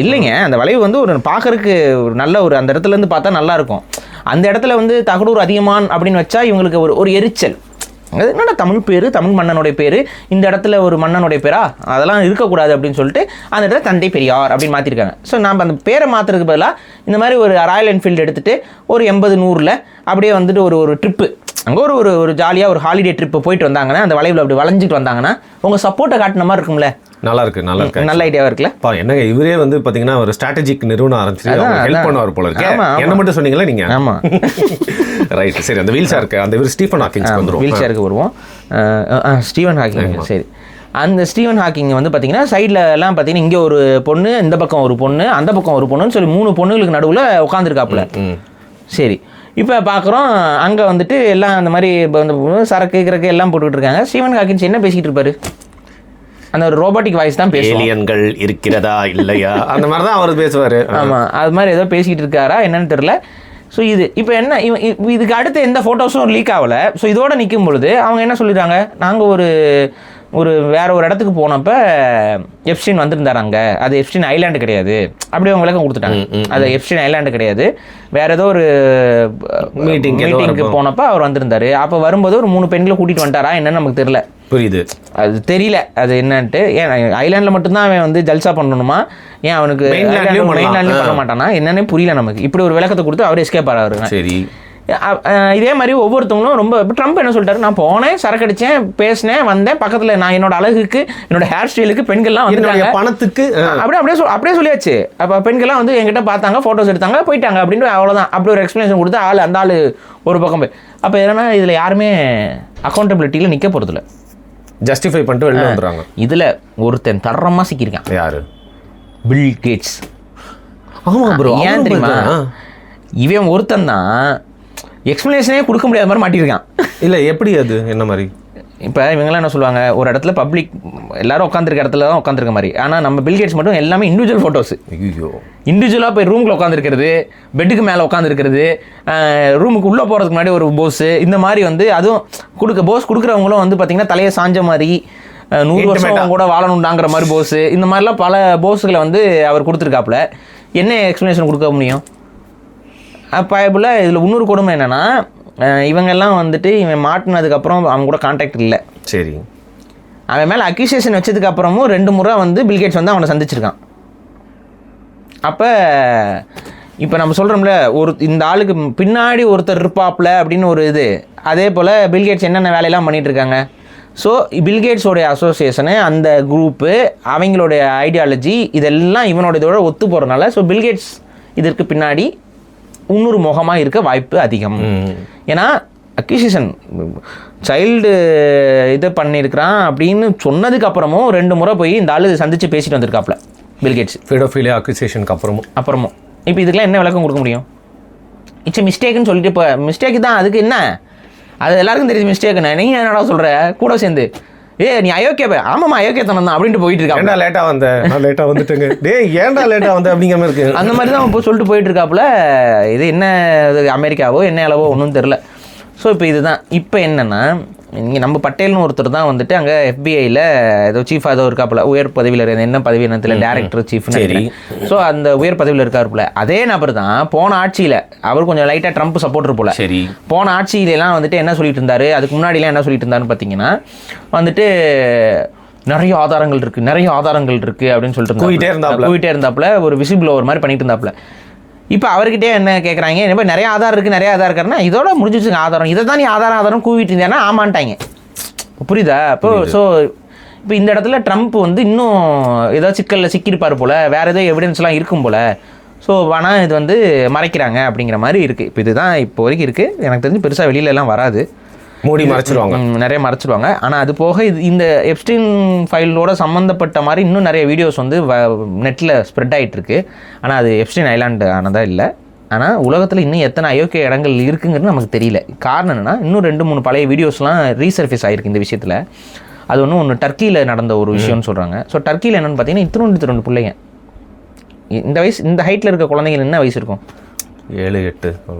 இல்லைங்க, அந்த வளைவு வந்து ஒரு பார்க்கறதுக்கு ஒரு நல்ல ஒரு அந்த இடத்துலேருந்து பார்த்தா நல்லாயிருக்கும். அந்த இடத்துல வந்து தகடூர் அதிகமான் அப்படின்னு வச்சா இவங்களுக்கு ஒரு எரிச்சல். அது என்னடா தமிழ் பேர், தமிழ் மன்னனுடைய பேர், இந்த இடத்துல ஒரு மன்னனுடைய பேரா, அதெல்லாம் இருக்கக்கூடாது அப்படின்னு சொல்லிட்டு அந்த இடத்துல தந்தை பெரியார் அப்படின்னு மாற்றிருக்காங்க. ஸோ நம்ம அந்த பேரை மாற்றுறதுக்கு பதிலாக இந்த மாதிரி ஒரு ராயல் என்ஃபீல்டு எடுத்துகிட்டு ஒரு 80-100 அப்படியே வந்துட்டு ஒரு ட்ரிப்பு, அங்கே ஒரு ஜாலியாக ஒரு ஹாலிடே ட்ரிப்பு போயிட்டு வந்தாங்கன்னா, அந்த வளைவில் அப்படி வளைஞ்சிட்டு வந்தாங்கன்னா உங்கள் சப்போர்ட்டை காட்டின மாதிரி இருக்கும்ல. நல்லா இருக்கு நல்ல ஐடியாவா இருக்குல்ல. என்னங்க இவரே வந்து பாத்தீங்கன்னா ஒரு ஸ்ட்ராட்டஜிக் நிறுவனம் ஆரம்பிச்சு ஹெல்ப் பண்ணுவார் போல இருக்கு. என்ன மட்டும் சொன்னீங்களா நீங்க? ஆமா ரைட். சரி, அந்த வீல் சேருக்கு அந்த ஸ்டீஃபன் ஹாக்கிங்ஸ்க்கு வந்துரும். வீல் சேருக்கு வருவோம். Steven Hawking. சரி, அந்த ஸ்டீவன் ஹாக்கிங் வந்து பார்த்தீங்கன்னா சைடில் எல்லாம் பார்த்தீங்கன்னா இங்கே ஒரு பொண்ணு, இந்த பக்கம் ஒரு பொண்ணு, அந்த பக்கம் ஒரு பொண்ணுன்னு சொல்லி 3 பொண்ணுங்களுக்கு நடுவில் உட்காந்துருக்காப்புல. சரி, இப்போ பார்க்குறோம் அங்கே வந்துட்டு எல்லாம் அந்த மாதிரி இப்போ வந்து சரக்கு கிரக்கு எல்லாம் போட்டுக்கிட்டு இருக்காங்க. ஸ்டீவன் ஹாக்கின்ஸ் என்ன பேசிக்கிட்டு இருப்பாரு? அந்த ஒரு ரோபோட்டிக் வாய்ஸ் தான் பேசுவார். ஏலியன்கள் இருக்கிறதா இல்லையா அந்த மாதிரி தான் அவர் பேசுவார். ஆமாம், அது மாதிரி ஏதோ பேசிக்கிட்டு இருக்காரா என்னன்னு தெரில. ஸோ இது இப்போ என்ன இதுக்கு அடுத்து எந்த ஃபோட்டோஸும் லீக் ஆகலை. ஸோ இதோட நிற்கும் பொழுது அவங்க என்ன சொல்லிடுறாங்க, நாங்கள் ஒரு வேற ஒரு இடத்துக்கு போனப்போ எப்ஸ்டீன் வந்திருந்தார் அங்கே, அது எப்ஸ்டீன் ஐலாண்டு கிடையாது அப்படி அவங்க விளக்கம் கொடுத்துட்டாங்க. அது எப்ஸ்டீன் ஐலாண்டு கிடையாது, வேற ஏதோ ஒரு மீட்டிங்க்கு போனப்போ அவர் வந்திருந்தாரு. அப்போ வரும்போது ஒரு 3 பெண்களை கூட்டிகிட்டு வந்துட்டாரா என்னன்னு நமக்கு தெரியல. புரியுது, அது தெரியல அது என்னன்ட்டு. ஏன் ஐலாண்டில் மட்டும்தான் அவன் வந்து ஜல்சா பண்ணணுமா, ஏன் அவனுக்கு மெயின்லேண்ட்லேயும் பண்ண மாட்டானா என்னன்னே புரியல நமக்கு. இப்படி ஒரு விளக்கத்தை கொடுத்து அவர் எஸ்கேப் ஆகிறாரு. சரி, இதே மாதிரி ஒவ்வொருத்தவங்களும் ரொம்ப ட்ரம்ப் என்ன சொல்லிட்டாரு, நான் போனேன், சரக்கு அடித்தேன், பேசினேன், வந்தேன், பக்கத்தில் நான் என்னோட அழகுக்கு என்னோட ஹேர் ஸ்டைலுக்கு பெண்கள்லாம் வந்து பணத்துக்கு அப்படியே சொல்லியாச்சு. அப்போ பெண்கள்லாம் வந்து என்கிட்ட பார்த்தாங்க, ஃபோட்டோஸ் எடுத்தாங்க, போயிட்டாங்க அப்படின்னு அவ்வளோதான். அப்படி ஒரு எக்ஸ்ப்ளனேஷன் கொடுத்து அந்த ஆள் ஒரு பக்கம் போய் அப்போ என்னன்னா இதில் யாருமே அக்கௌண்டபிலிட்டியில் நிற்க போகிறதில்ல, ஜஸ்டிஃபை பண்ணிட்டு வெளில வந்துடுறாங்க. இதில் ஒருத்தன் தரமாக சிக்கியிருக்கான். யாரு? Bill Gates. ஆமாம் ப்ரோ. ஏன் தெரியுமா, இவன் ஒருத்தன் தான் எக்ஸ்பிளனேஷனே கொடுக்க முடியாத மாதிரி மாட்டியிருக்கான். இல்லை, எப்படி அது என்ன மாதிரி? இப்போ இவங்கெல்லாம் என்ன சொல்லுவாங்க, ஒரு இடத்துல பப்ளிக் எல்லாரும் உட்காந்துருக்க இடத்துல தான் உட்காந்துருக்க மாதிரி. ஆனால் நம்ம பில்கேட்ஸ் மட்டும் எல்லாமே இண்டிவிஜுவல் ஃபோட்டோஸ். ஐயோ, இண்டிவிஜுவலாக போய் ரூமுக்குள்ள உட்காந்துருக்கிறது, பெட்டுக்கு மேலே உட்காந்துருக்கிறது, ரூமுக்கு உள்ளே போகிறதுக்கு முன்னாடி ஒரு போஸு, இந்த மாதிரி வந்து அதுவும் போஸ் கொடுக்குறவங்களும் வந்து பார்த்திங்கன்னா தலையை சாஞ்ச மாதிரி 100 வருஷம் கூட வாழணுண்டாங்கிற மாதிரி போஸு, இந்த மாதிரிலாம் பல போஸுகளை வந்து அவர் கொடுத்துருக்காப்புல. என்ன எக்ஸ்ப்ளனேஷன் கொடுக்க முடியும்? அப்போ இதில் இன்னொரு கொடுமை என்னென்னா, இவங்கெல்லாம் வந்துட்டு இவன் மாட்டினதுக்கப்புறம் அவங்க கூட கான்டாக்ட் இல்லை. சரி, அவன் மேலே அக்யூசியேஷன் வச்சதுக்கப்புறமும் 2 முறை வந்து பில்கேட்ஸ் வந்து அவனை சந்திச்சிருக்கான். அப்போ இப்போ நம்ம சொல்கிறோம்ல, இந்த ஆளுக்கு பின்னாடி ஒருத்தர் இருப்பாப்ல அப்படின்னு ஒரு இது. அதே போல் பில்கேட்ஸ் என்னென்ன வேலையெல்லாம் பண்ணிகிட்டு இருக்காங்க. ஸோ பில்கேட்ஸோடைய அசோசியேஷனு, அந்த குரூப்பு, அவங்களுடைய ஐடியாலஜி இதெல்லாம் இவனோட இதோட ஒத்து போகிறதுனால ஸோ பில்கேட்ஸ் இதற்கு பின்னாடி இன்னொரு முகமாக இருக்க வாய்ப்பு அதிகம். ஏன்னா அக்யூசியேஷன் சைல்டு இதை பண்ணியிருக்கிறான் அப்படின்னு சொன்னதுக்கு அப்புறமும் 2 முறை போய் இந்த ஆளு சந்தித்து பேசிட்டு வந்திருக்காப்புல பில்கேட்ஸ். பெடோஃபிலியா அக்யூசியேஷனுக்கு அப்புறமும் இப்போ இதுக்கெல்லாம் என்ன விளக்கம் கொடுக்க முடியும்? இட்ஸ் மிஸ்டேக்குன்னு சொல்லிட்டு இப்போ மிஸ்டேக் தான், அதுக்கு என்ன, அது எல்லாருக்கும் தெரியுது மிஸ்டேக்குன்னு. நீங்கள் என்னடா சொல்கிற கூட சேர்ந்து, நீ அயோக்கியா? ஆமாம்மா அயோக்கியத்தனம் தான் அப்படின்ட்டு போயிட்டு இருக்கா. ஏன்டா லேட்டாக வந்தேன், நான் லேட்டாக வந்துட்டேங்க, ஏன்டா லேட்டாக வந்தேன் அப்படிங்கிற மாதிரி இருக்கு. அந்த மாதிரி தான் இப்போ சொல்லிட்டு போயிட்டு இருக்காப்புல. இது என்ன அமெரிக்காவோ என்ன அளவோ ஒன்றும் தெரில. ஸோ இப்போ இதுதான். இப்போ என்னென்னா, இங்கே நம்ம பட்டேல்னு ஒருத்தர் தான் வந்துட்டு அங்கே FBIயில் ஏதோ சீஃபாக ஏதோ இருக்காப்புல, உயர் பதவியில் இருந்த, என்ன பதவி என்ன தெரியல, டேரக்டர் சீஃப்னு. ஸோ அந்த உயர் பதவியில் இருக்காருப்புல. அதே நபர் தான் போன ஆட்சியில், அவர் கொஞ்சம் லைட்டாக ட்ரம்ப் சப்போர்ட்டர் போல. சரி, போன ஆட்சியிலலாம் வந்துட்டு என்ன சொல்லிட்டு இருந்தாரு, அதுக்கு முன்னாடிலாம் என்ன சொல்லிட்டு இருந்தாருன்னு பார்த்தீங்கன்னா வந்துட்டு நிறைய ஆதாரங்கள் இருக்குது அப்படின்னு சொல்லிட்டு போயிட்டே இருந்தாப்புல, ஒரு விசிபிள் ஓவர் மாதிரி பண்ணிட்டு இருந்தாப்புல. இப்போ அவர்கிட்டே என்ன கேட்குறாங்க, என்ன நிறைய ஆதாரம் இருக்குன்னா இதோட முடிஞ்சிச்சுங்க ஆதாரம், இதை தான் நீ ஆதாரம் கூவிட்டு இருந்தேன்னா ஆமான்ட்டாங்க. புரியுதா? இப்போ ஸோ இப்போ இந்த இடத்துல ட்ரம்ப் வந்து இன்னும் ஏதோ சிக்கலில் சிக்கியிருப்பார் போல், வேறு ஏதோ எவிடன்ஸ்லாம் இருக்கும் போல். ஸோ ஆனால் இது வந்து மறைக்கிறாங்க அப்படிங்கிற மாதிரி இருக்குது. இப்போ இதுதான் இப்போ வரைக்கும் இருக்குது. எனக்கு தெரிஞ்சு பெருசாக வெளியிலலாம் வராது, மூடி மறைச்சிருவாங்க, நிறைய மறைச்சிடுவாங்க. ஆனால் அது போக இந்த எப்ஸ்டீன் ஃபைலோட சம்மந்தப்பட்ட மாதிரி இன்னும் நிறைய வீடியோஸ் வந்து நெட்டில் ஸ்ப்ரெட் ஆகிட்டு இருக்கு. ஆனால் அது எப்ஸ்டீன் ஐலாண்டு ஆனதாக இல்லை. ஆனால் உலகத்தில் இன்னும் எத்தனை அயோக்கிய இடங்கள் இருக்குங்கிறது நமக்கு தெரியல. காரணம் என்னென்னா, இன்னும் 2-3 பழைய வீடியோஸ்லாம் ரீசர்ஃபேஸ் ஆகிருக்கு இந்த விஷயத்தில். அது ஒன்று டர்க்கியில் நடந்த ஒரு விஷயம்னு சொல்கிறாங்க. ஸோ டர்க்கியில் என்னென்னு பார்த்தீங்கன்னா, இத்தினோண்டு பிள்ளைங்க, இந்த ஹைட்டில் இருக்க குழந்தைங்க என்ன வயசு இருக்கும்? 7-8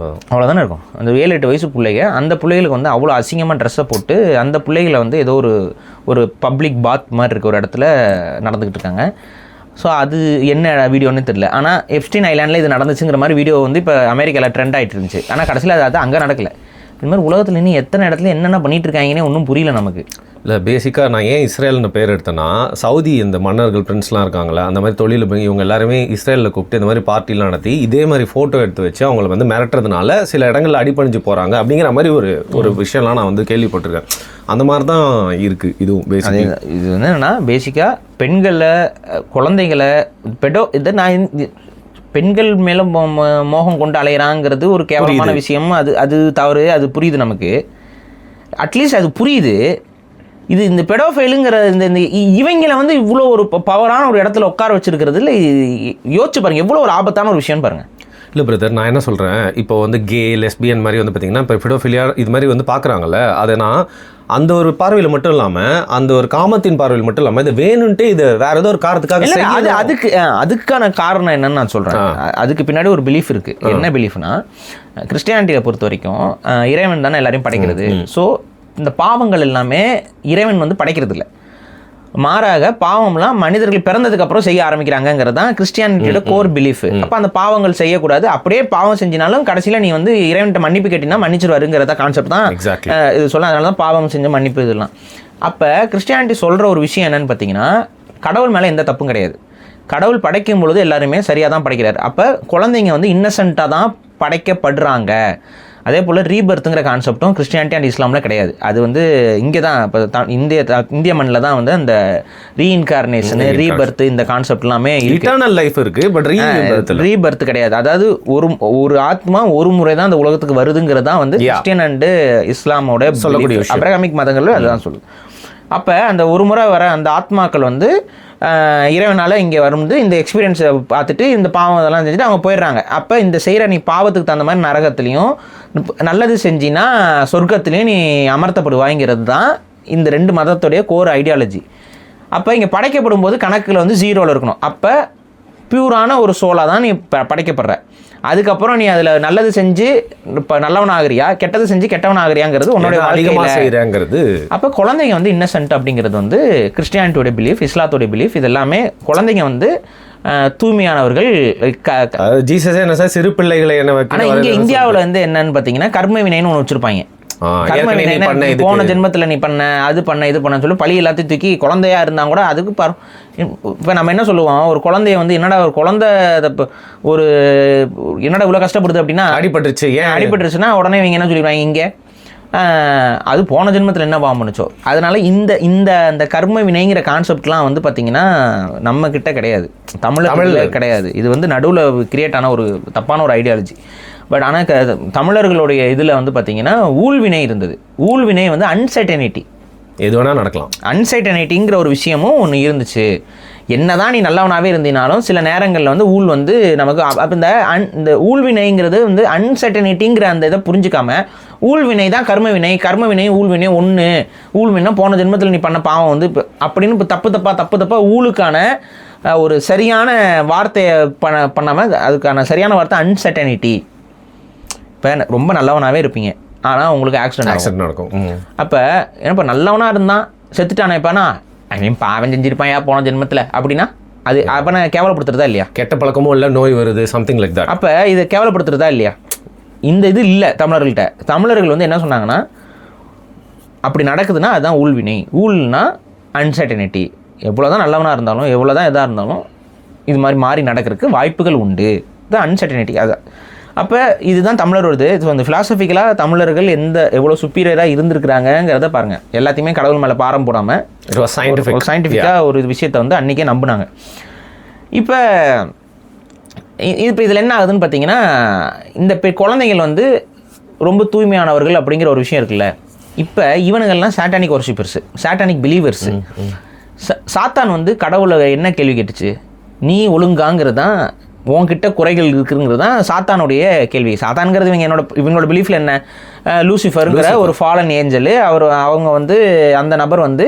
அவ்வளோதானே இருக்கும். அந்த 7-8 வயசு பிள்ளைங்க, அந்த பிள்ளைகளுக்கு வந்து அவ்வளோ அசிங்கமாக ட்ரெஸ்ஸை போட்டு அந்த பிள்ளைகளை வந்து ஏதோ ஒரு பப்ளிக் பாத் மாதிரி இருக்க ஒரு இடத்துல நடந்துக்கிட்டு இருக்காங்க. ஸோ அது என்ன வீடியோன்னு தெரியல. ஆனால் எப்ஸ்டீன் ஐலாண்டில் இது நடந்துச்சுங்கிற மாதிரி வீடியோ வந்து இப்போ அமெரிக்காவில் ட்ரெண்ட் ஆகிட்டு இருந்துச்சு. ஆனால் கடைசியில் அது அங்கே நடக்கலை. இது மாதிரி உலகத்தில் இன்னும் எத்தனை இடத்துல என்னென்ன பண்ணிட்டு இருக்காங்கன்னே ஒன்றும் புரியல நமக்கு. இல்லை பேசிக்காக நான் ஏன் இஸ்ரேல்னு பேர் எடுத்தேன்னா, சவுதி இந்த மன்னர்கள் பிரின்ஸ்லாம் இருக்காங்களே, அந்த மாதிரி தொழில் இவங்க எல்லாருமே இஸ்ரேலில் கூப்பிட்டு இந்த மாதிரி பார்ட்டிலாம் நடத்தி இதே மாதிரி ஃபோட்டோ எடுத்து வச்சு அவங்கள வந்து மிரட்டுறதுனால சில இடங்களில் அடிபணிஞ்சு போகிறாங்க அப்படிங்கிற மாதிரி ஒரு விஷயம்லாம் நான் வந்து கேள்விப்பட்டிருக்கேன். அந்த மாதிரி தான் இருக்குது இதுவும் பேசிக்காக. இது வந்து என்னென்னா பேசிக்காக பெண்களை, குழந்தைகளை இதை நான் பெண்கள் மேலே மோகம் கொண்டு அலையிறாங்கிறது ஒரு கேவலமான விஷயம். அது தவறு, அது புரியுது நமக்கு. அட்லீஸ்ட் அது புரியுது. இந்த பெடோஃபைலுங்கிற இந்த இவங்களை வந்து இவ்வளோ ஒரு பவரான ஒரு இடத்துல உட்கார வச்சிருக்கிறது இல்லை, யோசிச்சு பாருங்கள் எவ்வளோ ஒரு ஆபத்தான ஒரு விஷயம் பாருங்கள். இல்லை பிரதர், நான் என்ன சொல்கிறேன், இப்போ வந்து கே லெஸ்பியன் மாதிரி வந்து பார்த்திங்கன்னா இப்போ பெடோஃபிலியா இது மாதிரி வந்து பார்க்குறாங்கல்ல, அதை நான் அந்த ஒரு பார்வையில் மட்டும் இல்லாமல், அந்த ஒரு காமத்தின் பார்வையில் மட்டும் இல்லாமல், இதை வேணும்ன்ட்டு இது வேற ஏதோ ஒரு காரணத்துக்காக அதுக்கான காரணம் என்னன்னு நான் சொல்கிறேன். அதுக்கு பின்னாடி ஒரு பிலீஃப் இருக்குது. என்ன பிலீஃப்னா, கிறிஸ்டியானிட்டியை பொறுத்த வரைக்கும் இறைவன் தானே எல்லாரையும் படைக்கிறது. ஸோ இந்த பாவங்கள் எல்லாமே இறைவன் வந்து படைக்கிறது இல்லை, மாறாக பாவம்லாம் மனிதர்கள் பிறந்ததுக்கு அப்புறம் செய்ய ஆரம்பிக்கிறாங்கிறது தான் கிறிஸ்டியானிட்டியோட கோர் பிலீஃப். அப்போ அந்த பாவங்கள் செய்யக்கூடாது, அப்படியே பாவம் செஞ்சினாலும் கடைசியில் நீ வந்து இறைவன்கிட்ட மன்னிப்பு கேட்டினா மன்னிச்சிருவாருங்கிறத கான்செப்ட் தான் இது சொல்ல. அதனால தான் பாவம் செஞ்ச மன்னிப்பு இதெல்லாம். அப்போ கிறிஸ்டியானிட்டி சொல்கிற ஒரு விஷயம் என்னன்னு பார்த்தீங்கன்னா, கடவுள் மேலே எந்த தப்பும் கிடையாது. கடவுள் படைக்கும் பொழுது எல்லாருமே சரியாக தான் படைக்கிறார். அப்போ குழந்தைங்க வந்து இன்னசென்ட்டாக தான் படைக்கப்படுறாங்க. அதே போல் ரீபர்த்துங்கிற கான்செப்டும் கிறிஸ்டியானிட்டி அண்ட் இஸ்லாமில் கிடையாது. அது வந்து இங்கே தான் இப்போ இந்திய மண்ணில் தான் வந்து அந்த ரீஇன்கார்னேஷனு, ரீபர்த் இந்த கான்செப்ட் எல்லாமே இட்டர்னல் லைஃப் இருக்குது. பட் ரீபர்த் கிடையாது. அதாவது ஒரு ஆத்மா ஒரு முறை தான் அந்த உலகத்துக்கு வருதுங்கிறது தான் வந்து கிறிஸ்டியன் அண்டு இஸ்லாமோட சொல்லக்கூடிய அப்ரஹாமிக் மதங்கள் அதுதான் சொல்லுது. அப்போ அந்த ஒரு முறை வர அந்த ஆத்மாக்கள் வந்து இறைவனால் இங்கே வந்து இந்த எக்ஸ்பீரியன்ஸை பார்த்துட்டு இந்த பாவம் இதெல்லாம் செஞ்சுட்டு அவங்க போயிடுறாங்க. அப்போ இந்த செய்கிற நீ பாவத்துக்கு தகுந்த மாதிரி நரகத்துலேயும், நல்லது செஞ்சின்னா சொர்க்கத்துலேயும் நீ அமர்த்தப்படுவாங்கிறது தான் இந்த ரெண்டு மதத்துடைய கோர் ஐடியாலஜி. அப்போ இங்கே படைக்கப்படும் போது கணக்கில் வந்து 0ல் இருக்கணும். அப்போ பியூரான ஒரு சோலாக தான் நீ படைக்கப்படுற. அதுக்கப்புறம் நீ அதில் நல்லது செஞ்சு இப்போ நல்லவன் ஆகிறியா, கெட்டது செஞ்சு கெட்டவன் ஆகிறியாங்கிறது உன்னோட வாழ்க்கைங்கிறது. அப்போ குழந்தைங்க வந்து இன்னசென்ட் அப்படிங்கிறது வந்து கிறிஸ்டியானிட்டியோட பிலீஃப், இஸ்லாத்தோட பிலீஃப். இது எல்லாமே குழந்தைங்க வந்து தூய்மையானவர்கள். ஜீசஸே என்ன சார், சிறு பிள்ளைகளை என்ன. ஆனால் இங்கே இந்தியாவில் வந்து என்னன்னு பார்த்தீங்கன்னா கர்ம வினைன்னு ஒன்று வச்சுருப்பாங்க. போன ஜென்மத்தில் நீ பண்ண அது பண்ண இது பண்ண சொல்லி பழி எல்லாத்தையும் தூக்கி குழந்தையா இருந்தால் கூட அதுக்கு இப்போ நம்ம என்ன சொல்லுவோம், ஒரு குழந்தைய வந்து என்னடா ஒரு குழந்தை ஒரு என்னடா இவ்வளோ கஷ்டப்படுது அப்படின்னா அடிபட்டுருச்சுன்னா உடனே இவங்க என்ன சொல்லிடுவாங்க, இங்கே அது போன ஜென்மத்தில் என்ன பாவம் பண்ணுச்சோ. அதனால இந்த கர்ம வினைங்கிற கான்செப்ட்லாம் வந்து பார்த்தீங்கன்னா நம்ம கிட்ட கிடையாது, தமிழில் கிடையாது. இது வந்து நடுவில் கிரியேட் ஆன ஒரு தப்பான ஒரு ஐடியாலஜி. பட் ஆனால் தமிழர்களுடைய இதில் வந்து பார்த்தீங்கன்னா ஊழ்வினை இருந்தது. ஊழ்வினை வந்து அன்சர்டனிட்டி, எது வேணால் நடக்கலாம். அன்சர்டனிட்டிங்கிற ஒரு விஷயமும் ஒன்று இருந்துச்சு. என்னதான் நீ நல்லவனாகவே இருந்தினாலும் சில நேரங்களில் வந்து ஊழ் வந்து நமக்கு அப்போ இந்த ஊழ்வினைங்கிறது வந்து அன்சர்டனிட்டிங்கிற அந்த இதை புரிஞ்சுக்காம ஊழ்வினை தான் கர்மவினை, கர்மவினை ஊழ்வினை ஒன்று, ஊழ்வினை போன ஜென்மத்தில் நீ பண்ண பாவம் வந்து அப்படின்னு இப்போ தப்பு ஊழுக்கான ஒரு சரியான வார்த்தையை பண்ணாமல் அதுக்கான சரியான வார்த்தை அன்சர்டனிட்டி. இப்போ ரொம்ப நல்லவனாகவே இருப்பீங்க, ஆனால் உங்களுக்கு ஆக்சிடென்ட் நடக்கும். அப்போ ஏன்னா நல்லவனாக இருந்தான் செத்துட்டானே, இப்போனா பாவம் செஞ்சிருப்பான் போன ஜென்மத்தில் அப்படின்னா அது அப்போ நான் கேவலப்படுத்துறதா இல்லையா? கெட்ட பழக்கமும் இல்லை, நோய் வருது, சம்திங் லைக் தட். அப்போ இதை கேவலப்படுத்துறதா இல்லையா? இந்த இது இல்லை தமிழர்கள்ட்ட. தமிழர்கள் வந்து என்ன சொன்னாங்கன்னா, அப்படி நடக்குதுன்னா அதுதான் ஊழ்வினை. ஊழ்னா அன்சர்டனிட்டி. எவ்வளோ தான் நல்லவனாக இருந்தாலும் எவ்வளோ தான் எதாக இருந்தாலும் இது மாதிரி மாறி நடக்கிறதுக்கு வாய்ப்புகள் உண்டு. இது அன்சர்டனிட்டி. அதான் அப்போ இதுதான் தமிழரோடது. ஸோ அந்த ஃபிலாசபிக்கலாக தமிழர்கள் எவ்வளோ சுப்பீரியராக இருந்திருக்கிறாங்கிறத பாருங்கள். எல்லாத்தையுமே கடவுள் மேலே பாரம் போடாமல் சயின்டிஃபிக்காக ஒரு விஷயத்தை வந்து அன்றைக்கே நம்பினாங்க. இப்போ இதில் என்ன ஆகுதுன்னு பார்த்தீங்கன்னா, இந்த குழந்தைகள் வந்து ரொம்ப தூய்மையானவர்கள் அப்படிங்கிற ஒரு விஷயம் இருக்குல்ல. இப்போ இவனுங்கள்லாம் சாட்டானிக் வர்ஷிப்பர்ஸு, சாட்டானிக் பிலீவர்ஸு. சாத்தான் வந்து கடவுளை என்ன கேள்வி கேட்டுச்சு, நீ ஒழுங்காங்கிறது தான், உன்கிட்ட குறைகள் இருக்குங்கிறது தான் சாத்தானுடைய கேள்வி. சாத்தான்கிறது இவங்களோட பிலீஃபில் என்ன, லூசிஃபருங்கிற ஒரு ஃபாலன் ஏஞ்சல். அவங்க வந்து அந்த நபர் வந்து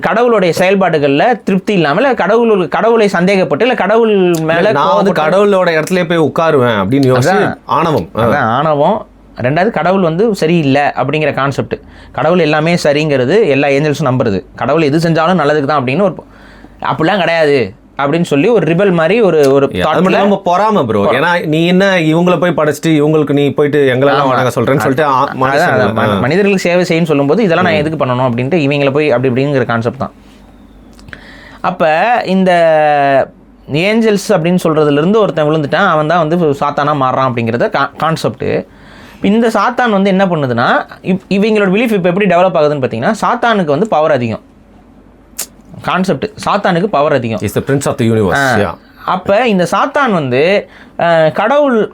கடவுளுடைய செயல்பாடுகளில் திருப்தி இல்லாமல் கடவுளை சந்தேகப்பட்டு இல்லை கடவுள் மேலே கடவுளோட இடத்துல போய் உட்காருவேன் அப்படின்னு ஆணவம். ரெண்டாவது கடவுள் வந்து சரியில்லை அப்படிங்கிற கான்செப்ட். கடவுள் எல்லாமே சரிங்கிறது எல்லா ஏஞ்சல்ஸும் நம்புறது. கடவுள் எது செஞ்சாலும் நல்லதுக்கு தான் அப்படின்னு அப்படிலாம் கிடையாது அப்படின்னு சொல்லி ஒரு ரிபல் மாதிரி ஒரு நம்ம பொறாம ப்ரோ. ஏன்னா நீ என்ன இவங்கள போய் படைச்சிட்டு இவங்களுக்கு நீ போயிட்டு எங்களெல்லாம் வணங்க சொல்றேன்னு சொல்லிட்டு மனிதர்களுக்கு சேவை செய்யணும்னு சொல்லும்போது இதெல்லாம் நான் எதுக்கு பண்ணணும் அப்படின்ட்டு இவங்களை போய் அப்படி இப்படிங்கிற கான்செப்ட் தான். அப்போ இந்த ஏஞ்சல்ஸ் அப்படின்னு சொல்கிறதுலேருந்து ஒருத்தன் விழுந்துட்டான், அவன் தான் வந்து சாத்தானாக மாறுறான் அப்படிங்கிறத கான்செப்ட்டு. இந்த சாத்தான் வந்து என்ன பண்ணுதுன்னா, இவங்களோட பிலீஃப் இப்போ எப்படி டெவலப் ஆகுதுன்னு பார்த்தீங்கன்னா, சாத்தானுக்கு வந்து பவர் அதிகம். கான்செப்ட் சாத்தானுக்கு பவர் அதிகம். Is the prince of the universe. அப்போ இந்த சாத்தான் வந்து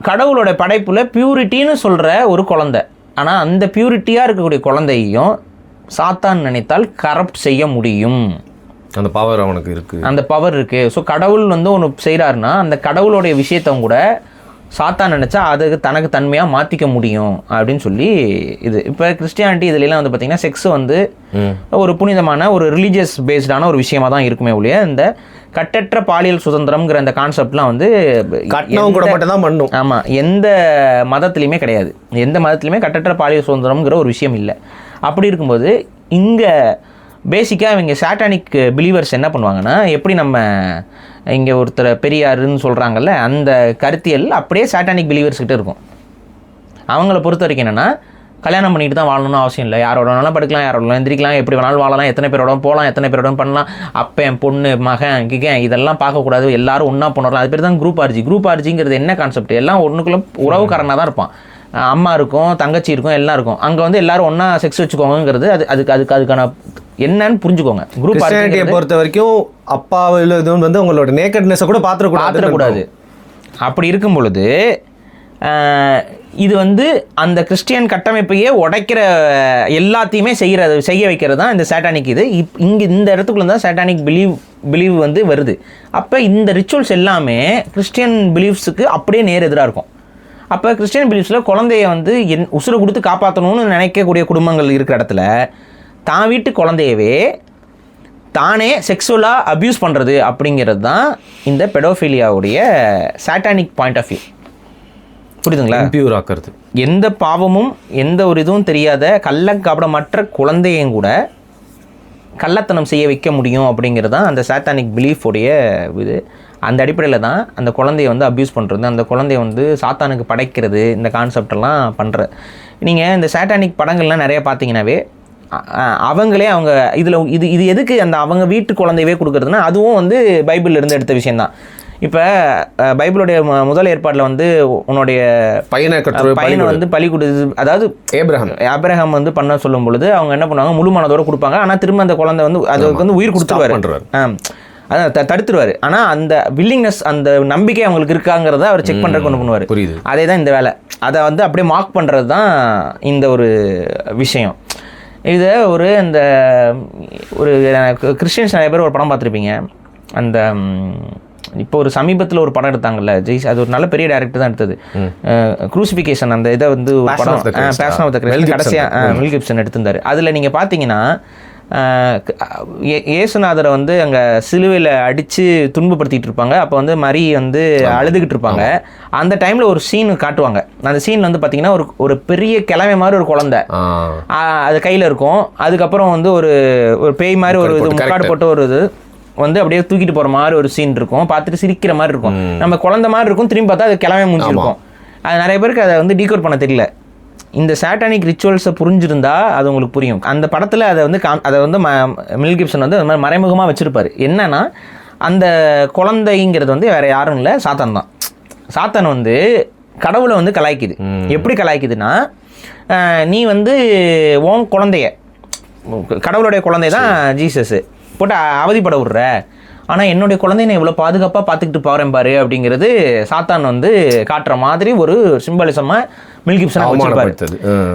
கடவுளோட படைப்புல பியூரிட்டின்னு சொல்கிற ஒரு குழந்தை. ஆனால் அந்த பியூரிட்டியாக இருக்கக்கூடிய குழந்தையும் சாத்தான் நினைத்தால் கரப்ட் செய்ய முடியும். அந்த பவர் அவனுக்கு இருக்குது, அந்த பவர் இருக்குது. ஸோ கடவுள் வந்து ஒன்று செய்கிறாருன்னா அந்த கடவுளுடைய விஷயத்த கூட சாத்தான் நினச்சா அதுக்கு தனக்கு தன்மையாக மாற்றிக்க முடியும் அப்படின்னு சொல்லி இது. இப்போ கிறிஸ்டியானிட்டி இதுலலாம் வந்து பார்த்திங்கன்னா செக்ஸ் வந்து ஒரு புனிதமான ஒரு ரிலீஜியஸ் பேஸ்டான ஒரு விஷயமா தான் இருக்குமே ஒழிய இந்த கட்டற்ற பாலியல் சுதந்திரம்ங்கிற அந்த கான்செப்ட்லாம் வந்து கூட மட்டும் தான் பண்ணும். ஆமாம், எந்த மதத்துலையுமே கிடையாது. எந்த மதத்துலையுமே கட்டற்ற பாலியல் சுதந்திரம்ங்கிற ஒரு விஷயம் இல்லை. அப்படி இருக்கும்போது இங்கே பேசிக்காக இவங்க சாட்டானிக் பிலீவர்ஸ் என்ன பண்ணுவாங்கன்னா, எப்படி நம்ம இங்கே ஒருத்தர் பெரியாருன்னு சொல்கிறாங்கல்ல, அந்த கருத்தியல் அப்படியே சாட்டானிக் பிலீவர்ஸ்கிட்ட இருக்கும். அவங்கள பொறுத்த வரைக்கும் என்னென்னா, கல்யாணம் பண்ணிட்டு தான் வாழணும்னு அவசியம் இல்லை. யாரோட வேணாலும் படுக்கலாம், யாரோட வேணாலும் எந்திரிக்கலாம், எப்படி வேணாலும் வாழலாம், எத்தனை பேரோட போகலாம், எத்தனை பேரோட பண்ணலாம், அப்பன் பொண்ணு மகன் கிகன் இதெல்லாம் பார்க்கக்கூடாது, எல்லாரும் ஒன்றா போனலாம். அது பேர் தான் குரூப் ஆர்ஜி. குரூப் ஆர்ஜிங்கிறது என்ன கான்செப்ட்? எல்லாம் ஒன்றுக்குள்ள உறவுக்காரனாக தான் இருப்பான். அம்மா இருக்கும், தங்கச்சி இருக்கும், எல்லாம் இருக்கும். அங்கே வந்து எல்லாரும் ஒன்றா செக்ஸ் வச்சுக்கோங்கிறது அதுக்கான என்னன்னு புரிஞ்சுக்கோங்க. குரூப் ஆர்ஜியை பொறுத்த வரைக்கும் அப்பாவில் இது வந்து உங்களோட நேக்கட்னஸை கூட பார்த்துடக்கூடாது. அப்படி இருக்கும் பொழுது இது வந்து அந்த கிறிஸ்டியன் கட்டமைப்பையே உடைக்கிற எல்லாத்தையுமே செய்ய வைக்கிறது தான் இந்த சாட்டானிக். இது இங்கே இந்த இடத்துக்குள்ள தான் சாட்டானிக் பிலீவ் வந்து வருது. அப்போ இந்த ரிச்சுவல்ஸ் எல்லாமே கிறிஸ்டியன் பிலீவ்ஸுக்கு அப்படியே நேர் எதிராக இருக்கும். அப்போ கிறிஸ்டியன் பிலீவ்ஸில் குழந்தைய வந்து உசுரை கொடுத்து காப்பாற்றணும்னு நினைக்கக்கூடிய குடும்பங்கள் இருக்கிற இடத்துல தான் வீட்டு குழந்தையவே தானே செக்ஸுவலாக அப்யூஸ் பண்ணுறது அப்படிங்கிறது தான் இந்த பெடோஃபிலியாவுடைய சாட்டானிக் பாயிண்ட் ஆஃப் வியூ. புரியுதுங்களா? பியூர் ஆக்கிறது. எந்த பாவமும் எந்த ஒரு இதுவும் தெரியாத கள்ளக்காப்படமற்ற குழந்தையும் கூட கள்ளத்தனம் செய்ய வைக்க முடியும் அப்படிங்கிறது தான் அந்த சாத்தானிக் பிலீஃபோடைய இது. அந்த அடிப்படையில் தான் அந்த குழந்தைய வந்து அப்யூஸ் பண்ணுறது, அந்த குழந்தைய வந்து சாத்தானுக்கு படைக்கிறது, இந்த கான்செப்டெல்லாம் பண்ணுற. நீங்கள் இந்த சாட்டானிக் படங்கள்லாம் நிறைய பார்த்தீங்கன்னாவே அவங்களே அவங்க இது எதுக்கு அந்த அவங்க வீட்டு குழந்தையவே கொடுக்குறதுனா அதுவும் வந்து பைபிளில் இருந்து எடுத்த விஷயந்தான். இப்போ பைபிளுடைய முதல் ஏற்பாட்டில் வந்து உன்னுடைய பையனை வந்து பலி கொடுத்து, அதாவது ஆபிரகாம் வந்து பண்ண சொல்லும் பொழுது அவங்க என்ன பண்ணுவாங்க, முழு மனதோடு கொடுப்பாங்க. ஆனால் திரும்ப அந்த குழந்தை வந்து அதுக்கு வந்து உயிர் கொடுத்துருவாரு, அதான் தடுத்துருவார். ஆனால் அந்த வில்லிங்னஸ், அந்த நம்பிக்கை அவங்களுக்கு இருக்காங்கிறத அவர் செக் பண்ணுறதுக்கு ஒன்று பண்ணுவார். புரியுது. அதே தான் இந்த வேலை. அதை வந்து அப்படியே மார்க் பண்ணுறது தான் இந்த ஒரு விஷயம். இதை இந்த ஒரு கிறிஸ்டியன்ஸ் நிறைய பேர் ஒரு படம் பார்த்துருப்பீங்க. அந்த இப்போ ஒரு சமீபத்தில் ஒரு படம் எடுத்தாங்கல்ல அது ஒரு நல்ல பெரிய டைரக்டர் தான் எடுத்தது, க்ரூசிஃபிகேஷன். அந்த இதை வந்து படம் பேஷன் ஆஃப் த கிறிஸ்ட் கடைசியாக மெல் கிப்சன் எடுத்திருந்தார். அதில் நீங்கள் பார்த்தீங்கன்னா இயேசுநாதரை வந்து அங்கே சிலுவையில் அடித்து துன்பப்படுத்திகிட்டு இருப்பாங்க. அப்போ வந்து மரி வந்து அழுதுகிட்டு இருப்பாங்க. அந்த டைமில் ஒரு சீன் காட்டுவாங்க. அந்த சீன் வந்து பார்த்தீங்கன்னா ஒரு பெரிய கிழமை மாதிரி ஒரு குழந்தை அது கையில் இருக்கும். அதுக்கப்புறம் வந்து ஒரு பேய் மாதிரி ஒரு இது முக்காடு போட்டு ஒரு இது வந்து அப்படியே தூக்கிட்டு போகிற மாதிரி ஒரு சீன் இருக்கும். பார்த்துட்டு சிரிக்கிற மாதிரி இருக்கும். நம்ம குழந்தை மாதிரி இருக்கும், திரும்பி பார்த்தா அது கிழமை முடிஞ்சிருக்கும். அது நிறைய பேருக்கு அதை வந்து டீகோட் பண்ண தெரியல. இந்த சாட்டானிக் ரிச்சுவல்ஸை புரிஞ்சிருந்தா அது உங்களுக்கு புரியும். அந்த படத்தில் அதை வந்து மெல் கிப்சன் வந்து அது மாதிரி மறைமுகமாக வச்சுருப்பார். என்னன்னா அந்த குழந்தைங்கிறது வந்து வேறு யாரும் இல்லை, சாத்தான் தான். சாத்தான் வந்து கடவுளை வந்து கலாய்க்குது. எப்படி கலாய்க்குதுன்னா, நீ வந்து உன் குழந்தைய, கடவுளுடைய குழந்தை தான் ஜீசஸ், போட்டு அவதிப்பட விட்ற, ஆனால் என்னுடைய குழந்தைய நான் இவ்வளோ பாதுகாப்பாக பார்த்துக்கிட்டு போகிறேன் பாரு அப்படிங்கிறது சாத்தான் வந்து காட்டுற மாதிரி ஒரு சிம்பலிசமாக மெல் கிப்சன் வச்சிருப்பாரு.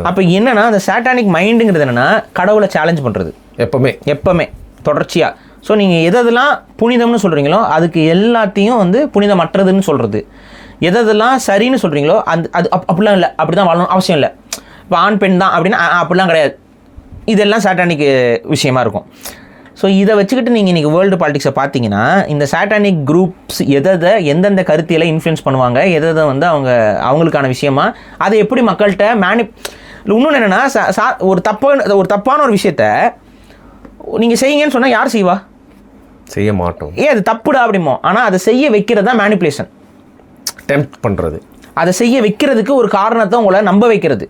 அப்போ என்னன்னா அந்த சாட்டானிக் மைண்டுங்கிறது என்னென்னா கடவுளை சேலஞ்ச் பண்ணுறது எப்போவுமே தொடர்ச்சியாக. ஸோ நீங்கள் எதெல்லாம் புனிதம்னு சொல்கிறீங்களோ அதுக்கு எல்லாத்தையும் வந்து புனிதமற்றதுன்னு சொல்கிறது, எதெல்லாம் சரின்னு சொல்கிறீங்களோ அது அப்படிலாம் இல்லை, அப்படி தான் வாழணும் அவசியம் இல்லை, இப்போ ஆண் பெண் தான் அப்படின்னா அப்படிலாம் கிடையாது. இதெல்லாம் சாட்டானிக் விஷயமா இருக்கும். ஸோ இதை வச்சுக்கிட்டு நீங்கள் இன்றைக்கி வேர்ல்டு பாலிடிக்ஸை பார்த்தீங்கன்னா இந்த சாட்டானிக் குரூப்ஸ் எந்தெந்த கருத்தியலை இன்ஃப்ளூயன்ஸ் பண்ணுவாங்க, எதை வந்து அவங்களுக்கான விஷயமா அதை எப்படி மக்கள்கிட்ட இன்னொன்று என்னென்னா ஒரு தப்பான ஒரு விஷயத்த நீங்கள் செய்யுங்கன்னு சொன்னால் யார் செய்வா? செய்ய மாட்டோம். அது தப்புடா அப்படிமோ. ஆனால் அதை செய்ய வைக்கிறது தான் மேனிப்புலேஷன். டெம்ப்ட் பண்ணுறது, அதை செய்ய வைக்கிறதுக்கு ஒரு காரணத்தை உங்களை நம்ப வைக்கிறது.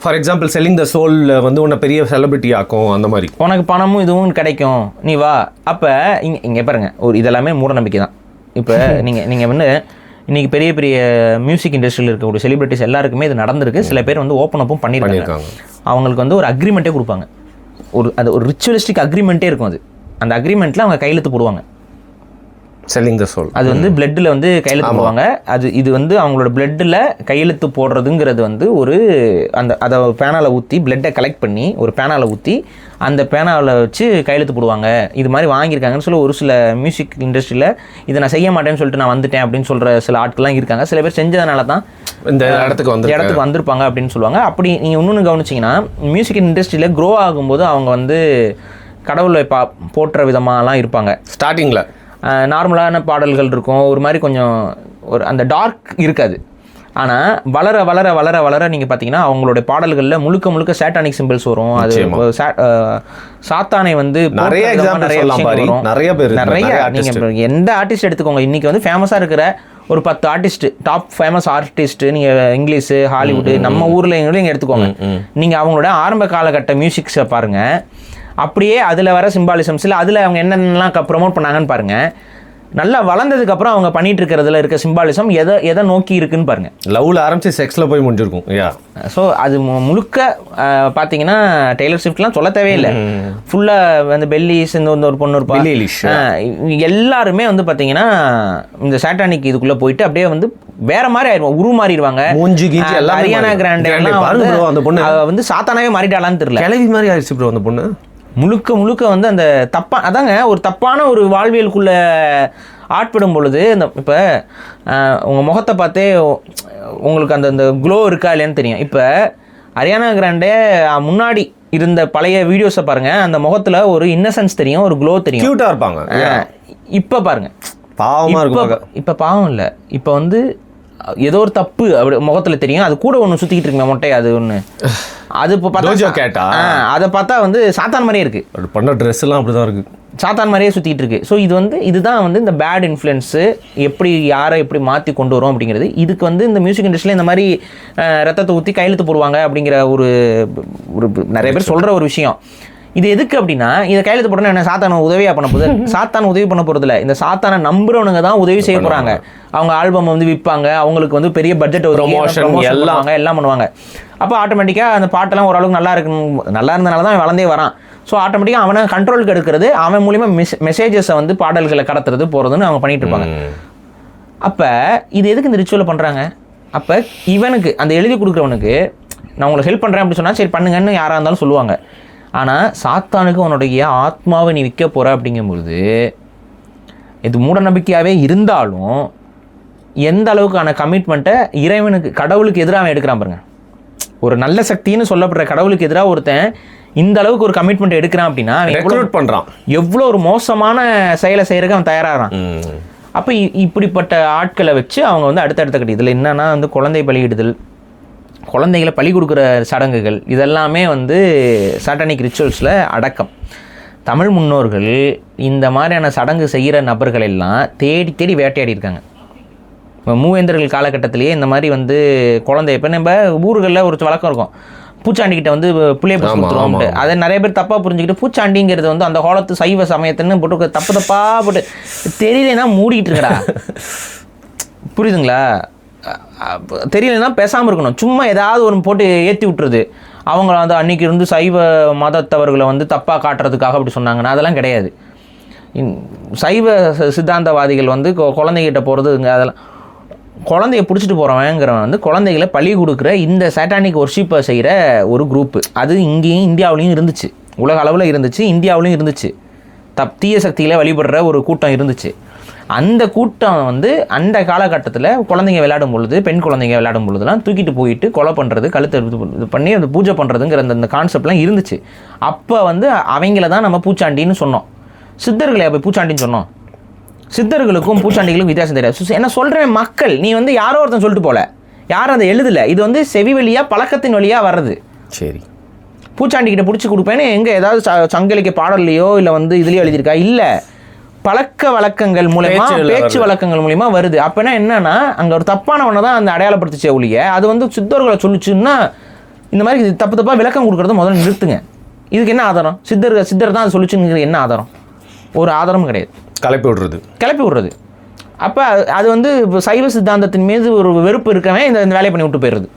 For example selling the soul வந்து உன்னை பெரிய செலிபிரிட்டி ஆக்கும், அந்த மாதிரி உனக்கு பணமும் இதுவும் கிடைக்கும், நீ வா. அப்போ இங்கே பாருங்க, ஒரு இதெல்லாமே மூட நம்பிக்கை தான். இப்போ நீங்கள் வந்து இன்றைக்கி பெரிய பெரிய மியூசிக் இண்டஸ்ட்ரியில் இருக்கக்கூடிய செலிபிரிட்டிஸ் எல்லாருக்குமே இது நடந்திருக்கு. சில பேர் வந்து ஓப்பன் அப்பும் பண்ணியிருக்காங்க. அவங்களுக்கு வந்து ஒரு அக்ரிமெண்ட்டே கொடுப்பாங்க. அது ஒரு ரிச்சுவலிஸ்டிக் அக்ரிமெண்ட்டே இருக்கும். அந்த அக்ரிமெண்ட்டில் அவங்க கையெழுத்து போடுவாங்க. செல்லிங் த சோல் அது வந்து பிளட்டில் வந்து கையெழுத்து போடுவாங்க. இது வந்து அவங்களோட பிளட்டில் கையெழுத்து போடுறதுங்கிறது வந்து அதை பேனாவில் ஊற்றி பிளட்டை கலெக்ட் பண்ணி ஒரு பேனாவில் ஊற்றி அந்த பேனாவில் வச்சு கையெழுத்து போடுவாங்க. இது மாதிரி வாங்கியிருக்காங்கன்னு சொல்லி ஒரு சில மியூசிக் இண்டஸ்ட்ரியில் இதை நான் செய்ய மாட்டேன்னு சொல்லிட்டு நான் வந்துட்டேன் அப்படின்னு சொல்கிற சில ஆட்கள்லாம் இருக்காங்க. சில பேர் செஞ்சதுனால தான் இந்த இடத்துக்கு வந்திருப்பாங்க அப்படின்னு சொல்லுவாங்க. அப்படி நீங்கள் இன்னொன்று கவனிச்சிங்கன்னா, மியூசிக் இண்டஸ்ட்ரியில் க்ரோ ஆகும்போது அவங்க வந்து கடவுளை போற்ற விதமாகலாம் இருப்பாங்க. ஸ்டார்டிங்கில் நார்மலான பாடல்கள் இருக்கும், ஒரு மாதிரி கொஞ்சம் ஒரு அந்த டார்க் இருக்காது. ஆனால் வளர வளர வளர வளர நீங்கள் பார்த்தீங்கன்னா அவங்களுடைய பாடல்களில் முழுக்க முழுக்க சாட்டானிக் சிம்பிள்ஸ் வரும். அது சாத்தானை வந்து நிறைய நீங்கள் எந்த ஆர்டிஸ்ட் எடுத்துக்கோங்க, இன்றைக்கி வந்து ஃபேமஸாக இருக்கிற ஒரு 10 ஆர்டிஸ்ட், டாப் ஃபேமஸ் ஆர்டிஸ்ட் நீங்கள் இங்கிலீஷு, ஹாலிவுட்டு, நம்ம ஊரில் எங்கேயும் எடுத்துக்கோங்க. நீங்கள் அவங்களோட ஆரம்ப காலகட்ட மியூசிக்ஸை பாருங்கள், அப்படியே அதில் வர சிம்பாலிசம்ஸில் அதில் அவங்க என்னென்னலாம் ப்ரமோட் பண்ணாங்கன்னு பாருங்கள். நல்லா வளர்ந்ததுக்கப்புறம் அவங்க பண்ணிட்டு இருக்கிறதுல இருக்க சிம்பாலிசம் எதை நோக்கி இருக்குன்னு பாருங்கள். லவ்வில் ஆரம்பிச்சு செக்ஸில் போய் முடிஞ்சிருக்கும். ஸோ அது முழுக்க பார்த்தீங்கன்னா டெய்லர் ஸ்விஃப்ட்லாம் சொல்ல தேவையில்லை. ஃபுல்லாக வந்து பெல்லிஸ் இந்த ஒரு பொண்ணு இருப்பாங்க, எல்லாருமே வந்து பார்த்தீங்கன்னா இந்த சாட்டானிக் இதுக்குள்ளே போயிட்டு அப்படியே வந்து வேற மாதிரி ஆயிடுவாங்க, உருமாறிடுவாங்க. ஹரியானா கிராண்டே அந்த பொண்ணு வந்து சாத்தானாவே மாறிட்டாலான்னு தெரியல, கிளவி மாதிரி ஆயிடுச்சு ப்ரோ அந்த பொண்ணு. முழுக்க முழுக்க வந்து அந்த அதாங்க ஒரு தப்பான ஒரு வாழ்வியலுக்குள்ளே ஆட்படும் பொழுது இந்த இப்போ உங்கள் முகத்தை பார்த்தே உங்களுக்கு அந்த க்ளோ இருக்கா இல்லையான்னு தெரியும். இப்போ ஹரியானா கிராண்டே முன்னாடி இருந்த பழைய வீடியோஸை பாருங்கள், அந்த முகத்தில் ஒரு இன்னசென்ஸ் தெரியும், ஒரு க்ளோ தெரியும், க்யூட்டாக இருப்பாங்க. இப்போ பாருங்கள் பாவமாக இருக்கும். இப்போ பாவம் இல்லை, இப்போ வந்து ஏதோ ஒரு தப்பு அப்படி முகத்தில் தெரியும். அது கூட ஒன்று சுற்றிக்கிட்டு இருக்குமே மொட்டை, அது ஒன்று, அது இப்போ பார்த்தா கேட்டா அதை பார்த்தா வந்து சாத்தான் மாதிரியே இருக்குது. பண்ண ட்ரெஸ் எல்லாம் அப்படி தான் இருக்குது, சாத்தான் மாதிரியே சுற்றிட்டு இருக்கு. ஸோ இதுதான் வந்து இந்த பேட் இன்ஃப்ளூயன்ஸு எப்படி யாரை எப்படி மாற்றி கொண்டு வரும் அப்படிங்கிறது. இதுக்கு வந்து இந்த மியூசிக் இண்டஸ்ட்ரியில் இந்த மாதிரி ரத்தத்தை ஊற்றி கையெழுத்து போடுவாங்க அப்படிங்கிற ஒரு நிறைய பேர் சொல்கிற ஒரு விஷயம். இது எதுக்கு அப்படின்னா, இதை கையெழுத்து போட்டோன்னா என்ன சாத்தான உதவியாக பண்ண போகுது? சாத்தான உதவி பண்ண போகிறதில்ல, இந்த சாத்தானை நம்புறவனுங்க தான் உதவி செய்ய போகிறாங்க. அவங்க ஆல்பம் வந்து விற்பாங்க, அவங்களுக்கு வந்து பெரிய பட்ஜெட் எல்லாம் பண்ணுவாங்க. அப்போ ஆட்டோமேட்டிக்காக அந்த பாட்டெல்லாம் ஓரளவுக்கு நல்லா இருந்தனால தான் வளர்ந்தே வரான். ஸோ ஆட்டோமேட்டிக்காக அவனை கண்ட்ரோலுக்கு எடுக்கிறது, அவன் மூலிமா மெசேஜஸை வந்து பாடல்களை கடத்துறது போகிறதுன்னு அவங்க பண்ணிகிட்டு இருப்பாங்க. அப்போ இது எதுக்கு இந்த ரிச்சுவலை பண்ணுறாங்க? அப்போ இவனுக்கு அந்த எழுதி கொடுக்குறவனுக்கு நான் உங்களுக்கு ஹெல்ப் பண்ணுறேன் அப்படின்னு சொன்னால் சரி பண்ணுங்கன்னு யாராக இருந்தாலும் சொல்லுவாங்க. ஆனால் சாத்தானுக்கு உன்னுடைய ஆத்மாவை நீ விற்க போகிற அப்படிங்கும்பொழுது இது மூட நம்பிக்கையாகவே இருந்தாலும் எந்த அளவுக்கான கமிட்மெண்ட்டை இறைவனுக்கு கடவுளுக்கு எதிராக அவன் எடுக்கிறான் பாருங்க. ஒரு நல்ல சக்தின்னு சொல்லப்படுற கடவுளுக்கு எதிராக ஒருத்தன் இந்த அளவுக்கு ஒரு கமிட்மெண்ட் எடுக்கிறான் அப்படின்னா ரெக்ரூட் பண்ணுறான், எவ்வளோ ஒரு மோசமான செயலை செய்கிறதுக்கு அவன் தயாராகிறான். அப்போ இப்படிப்பட்ட ஆட்களை வச்சு அவங்க வந்து அடுத்தடுத்த கட்டி இதில் என்னென்னா வந்து குழந்தை பலியிடுதல், குழந்தைகளை பலி கொடுக்குற சடங்குகள், இதெல்லாமே வந்து சாட்டானிக் ரிச்சுவல்ஸில் அடக்கம். தமிழ் முன்னோர்கள் இந்த மாதிரியான சடங்கு செய்கிற நபர்கள் எல்லாம் தேடி தேடி வேட்டையாடி இருக்காங்க. மூவேந்தர்கள் காலகட்டத்திலேயே இந்த மாதிரி வந்து குழந்தை, இப்போ நம்ம ஊர்களில் ஒரு வழக்கம் இருக்கும், பூச்சாண்டிக்கிட்ட வந்து புள்ளைய கொடுத்துருவோம்ட்டு. அதை நிறைய பேர் தப்பாக புரிஞ்சுக்கிட்டு பூச்சாண்டிங்கிறது வந்து அந்த காலத்து சைவ சமயத்துன்னு போட்டு தப்பாக போட்டு தெரியலன்னா மூடிக்கிட்டு இருக்கடா, புரியுதுங்களா? தெரியலன்னா பேசாமல் இருக்கணும். சும்மா ஏதாவது ஒன்று போட்டு ஏற்றி விட்டுருது. அவங்க வந்து அன்றைக்கி இருந்து சைவ மதத்தவர்களை வந்து தப்பாக காட்டுறதுக்காக அப்படி சொன்னாங்கன்னா அதெல்லாம் கிடையாது. சைவ சித்தாந்தவாதிகள் வந்து குழந்தைகிட்ட போகிறதுங்க, அதெல்லாம் குழந்தைய பிடிச்சிட்டு போகிறவங்கிறவன் வந்து குழந்தைகளை பலி கொடுக்குற இந்த சாட்டானிக் ஒர்ஷிப்பை செய்கிற ஒரு குரூப்பு. அது இங்கேயும் இந்தியாவிலையும் இருந்துச்சு, உலக அளவில் இருந்துச்சு, இந்தியாவிலையும் இருந்துச்சு. தீய சக்திகளை வழிபடுற ஒரு கூட்டம் இருந்துச்சு. அந்த கூட்டம் வந்து அந்த காலகட்டத்தில் குழந்தைங்க விளையாடும் பொழுது, பெண் குழந்தைங்க விளையாடும் பொழுதுலாம் தூக்கிட்டு போயிட்டு கொலை பண்ணுறது, கழுத்தை இது பண்ணி அந்த பூஜை பண்ணுறதுங்கிற அந்த கான்செப்ட்லாம் இருந்துச்சு. அப்போ வந்து அவங்கள தான் நம்ம பூச்சாண்டின்னு சொன்னோம். சித்தர்களை அப்போ பூச்சாண்டின்னு சொன்னோம். சித்தர்களுக்கும் பூச்சாண்டிகளுக்கும் வித்தியாசம் தெரியாது. என்ன சொல்கிறேன், மக்கள் நீ வந்து யாரோ ஒருத்தன் சொல்லிட்டு போல, யாரும் அதை எழுதலை. இது வந்து செவி வழியாக பழக்கத்தின் வழியாக வர்றது. சரி, பூச்சாண்டிக்கிட்ட பிடிச்சி கொடுப்பேன்னு எங்கே ஏதாவது சங்கலிக்க பாடல்லையோ இல்லை வந்து இதுலேயோ எழுதியிருக்கா? இல்லை, பழக்க வழக்கங்கள் மூலமா பேச்சு வழக்கங்கள் மூலியமா வருது. அப்பனா என்னன்னா அங்க ஒரு தப்பானவனை தான் அந்த அடையாளப்படுத்திச்சே ஒழிய அது வந்து சித்தர்களை சொல்லிச்சுன்னா இந்த மாதிரி தப்பு தப்பா விளக்கம் கொடுக்கறத முதல்ல நிறுத்துங்க. இதுக்கு என்ன ஆதாரம்? சித்தர் தான் அது சொல்லிச்சுங்கிற என்ன ஆதாரம்? ஒரு ஆதாரமும் கிடையாது. கிளப்பி விடுறது. அப்போ அது வந்து சைவ சித்தாந்தத்தின் மீது ஒரு வெறுப்பு இருக்கவே இந்த வேலையை பண்ணி விட்டு போயிடுறது.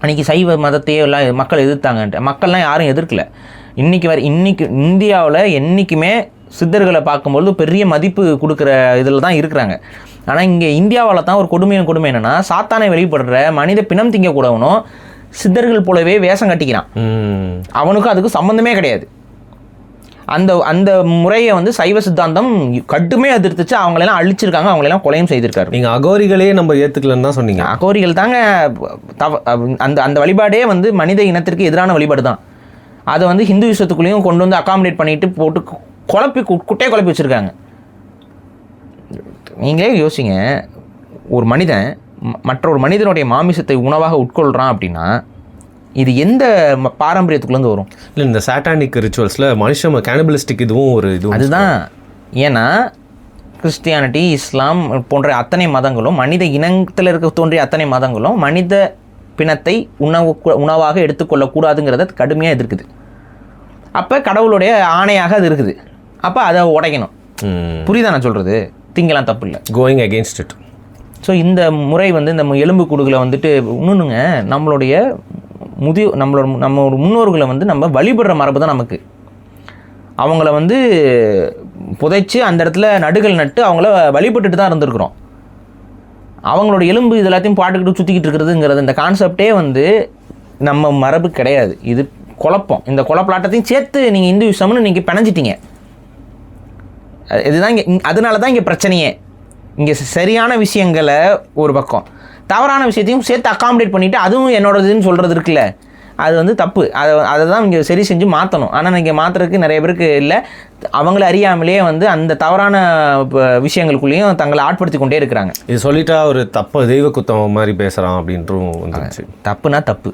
அன்றைக்கி சைவ மதத்தையே எல்லாம் மக்கள் எதிர்த்தாங்கன்ட்டு மக்கள்லாம் யாரும் எதிர்க்கல. இன்னைக்கு இந்தியாவில் என்றைக்குமே சித்தர்களை பார்க்கும்போது பெரிய மதிப்பு கொடுக்குற இதில் தான் இருக்கிறாங்க. ஆனால் இங்கே இந்தியாவில் தான் ஒரு கொடுமை என்னென்னா சாத்தானை வெளிப்படுற மனித பிணம் திங்கக்கூடவனும் சித்தர்கள் போலவே வேஷம் கட்டிக்கிறான். அவனுக்கும் அதுக்கு சம்மந்தமே கிடையாது. அந்த முறையை வந்து சைவ சித்தாந்தம் கட்டுமே எதிர்த்துச்சு. அவங்களெல்லாம் அழிச்சிருக்காங்க, அவங்களெல்லாம் கொலையும் செய்திருக்காரு. நீங்கள் அகோரிகளே நம்ம ஏற்றுக்கலன்னு தான் சொன்னீங்க. அகோரிகள் தாங்க அந்த வழிபாடே வந்து மனித இனத்திற்கு எதிரான வழிபாடு தான். அதை வந்து ஹிந்து விஷயத்துக்குள்ளேயும் கொண்டு வந்து அகாமடேட் பண்ணிட்டு போட்டு குட்டையை குழப்பி வச்சுருக்காங்க. நீங்களே யோசிங்க, ஒரு மனிதன் மற்றொரு மனிதனுடைய மாமிசத்தை உணவாக உட்கொள்கிறான் அப்படின்னா இது எந்த பாரம்பரியத்துக்குள்ளேருந்து வரும்? இல்லை, இந்த சாட்டானிக் ரிச்சுவல்ஸில் மனுஷன் கேனிபலிஸ்டிக் இதுவும் ஒரு இது. அதுதான். ஏன்னா கிறிஸ்டியானிட்டி, இஸ்லாம் போன்ற அத்தனை மதங்களும், மனித இனத்தில் இருக்க தோன்றிய அத்தனை மதங்களும் மனித பிணத்தை உணவாக எடுத்துக்கொள்ளக்கூடாதுங்கிறத கடுமையாக எதிர்க்குது. அப்போ கடவுளுடைய ஆணையாக அது இருக்குது. அப்போ அதை உடைக்கணும். புரியுதா நான் சொல்கிறது? திங்கலாம் தப்பு இல்லை. Going against it. ஸோ இந்த முறை வந்து இந்த எலும்பு கூடுகளை வந்துட்டு இன்னொன்றுங்க, நம்மளோட முன்னோர்களை வந்து நம்ம வழிபடுற மரபு தான் நமக்கு. அவங்கள வந்து புதைச்சி அந்த இடத்துல நடுகள் நட்டு அவங்கள வழிபட்டுட்டு தான் இருந்திருக்கிறோம். அவங்களோட எலும்பு இது எல்லாத்தையும் பாட்டுக்கிட்டு சுற்றிக்கிட்டு இருக்கிறதுங்கிறது இந்த கான்செப்டே வந்து நம்ம மரபு கிடையாது. இது குழப்பம். இந்த குழப்பலாட்டத்தையும் சேர்த்து நீங்கள் இந்து விஷயம்னு நீங்கள் பிணைஞ்சிட்டீங்க. இதுதான் இங்கே, அதனால தான் இங்கே பிரச்சனையே. இங்கே சரியான விஷயங்களை ஒரு பக்கம், தவறான விஷயத்தையும் சேர்த்து அகாமடேட் பண்ணிவிட்டு அதுவும் என்னோடதுன்னு சொல்கிறது இருக்குல்ல, அது வந்து தப்பு. அதை தான் இங்கே சரி செஞ்சு மாற்றணும். ஆனால் இங்கே மாற்றுறதுக்கு நிறைய பேருக்கு இல்லை. அவங்கள அறியாமலே வந்து அந்த தவறான விஷயங்களுக்குள்ளேயும் தங்களை ஆட்படுத்தி கொண்டே இருக்கிறாங்க. இது சொல்லிட்டா ஒரு தப்பு தெய்வ குத்தம் மாதிரி பேசுகிறான் அப்படின்றும் வந்துச்சு. தப்புனா தப்பு,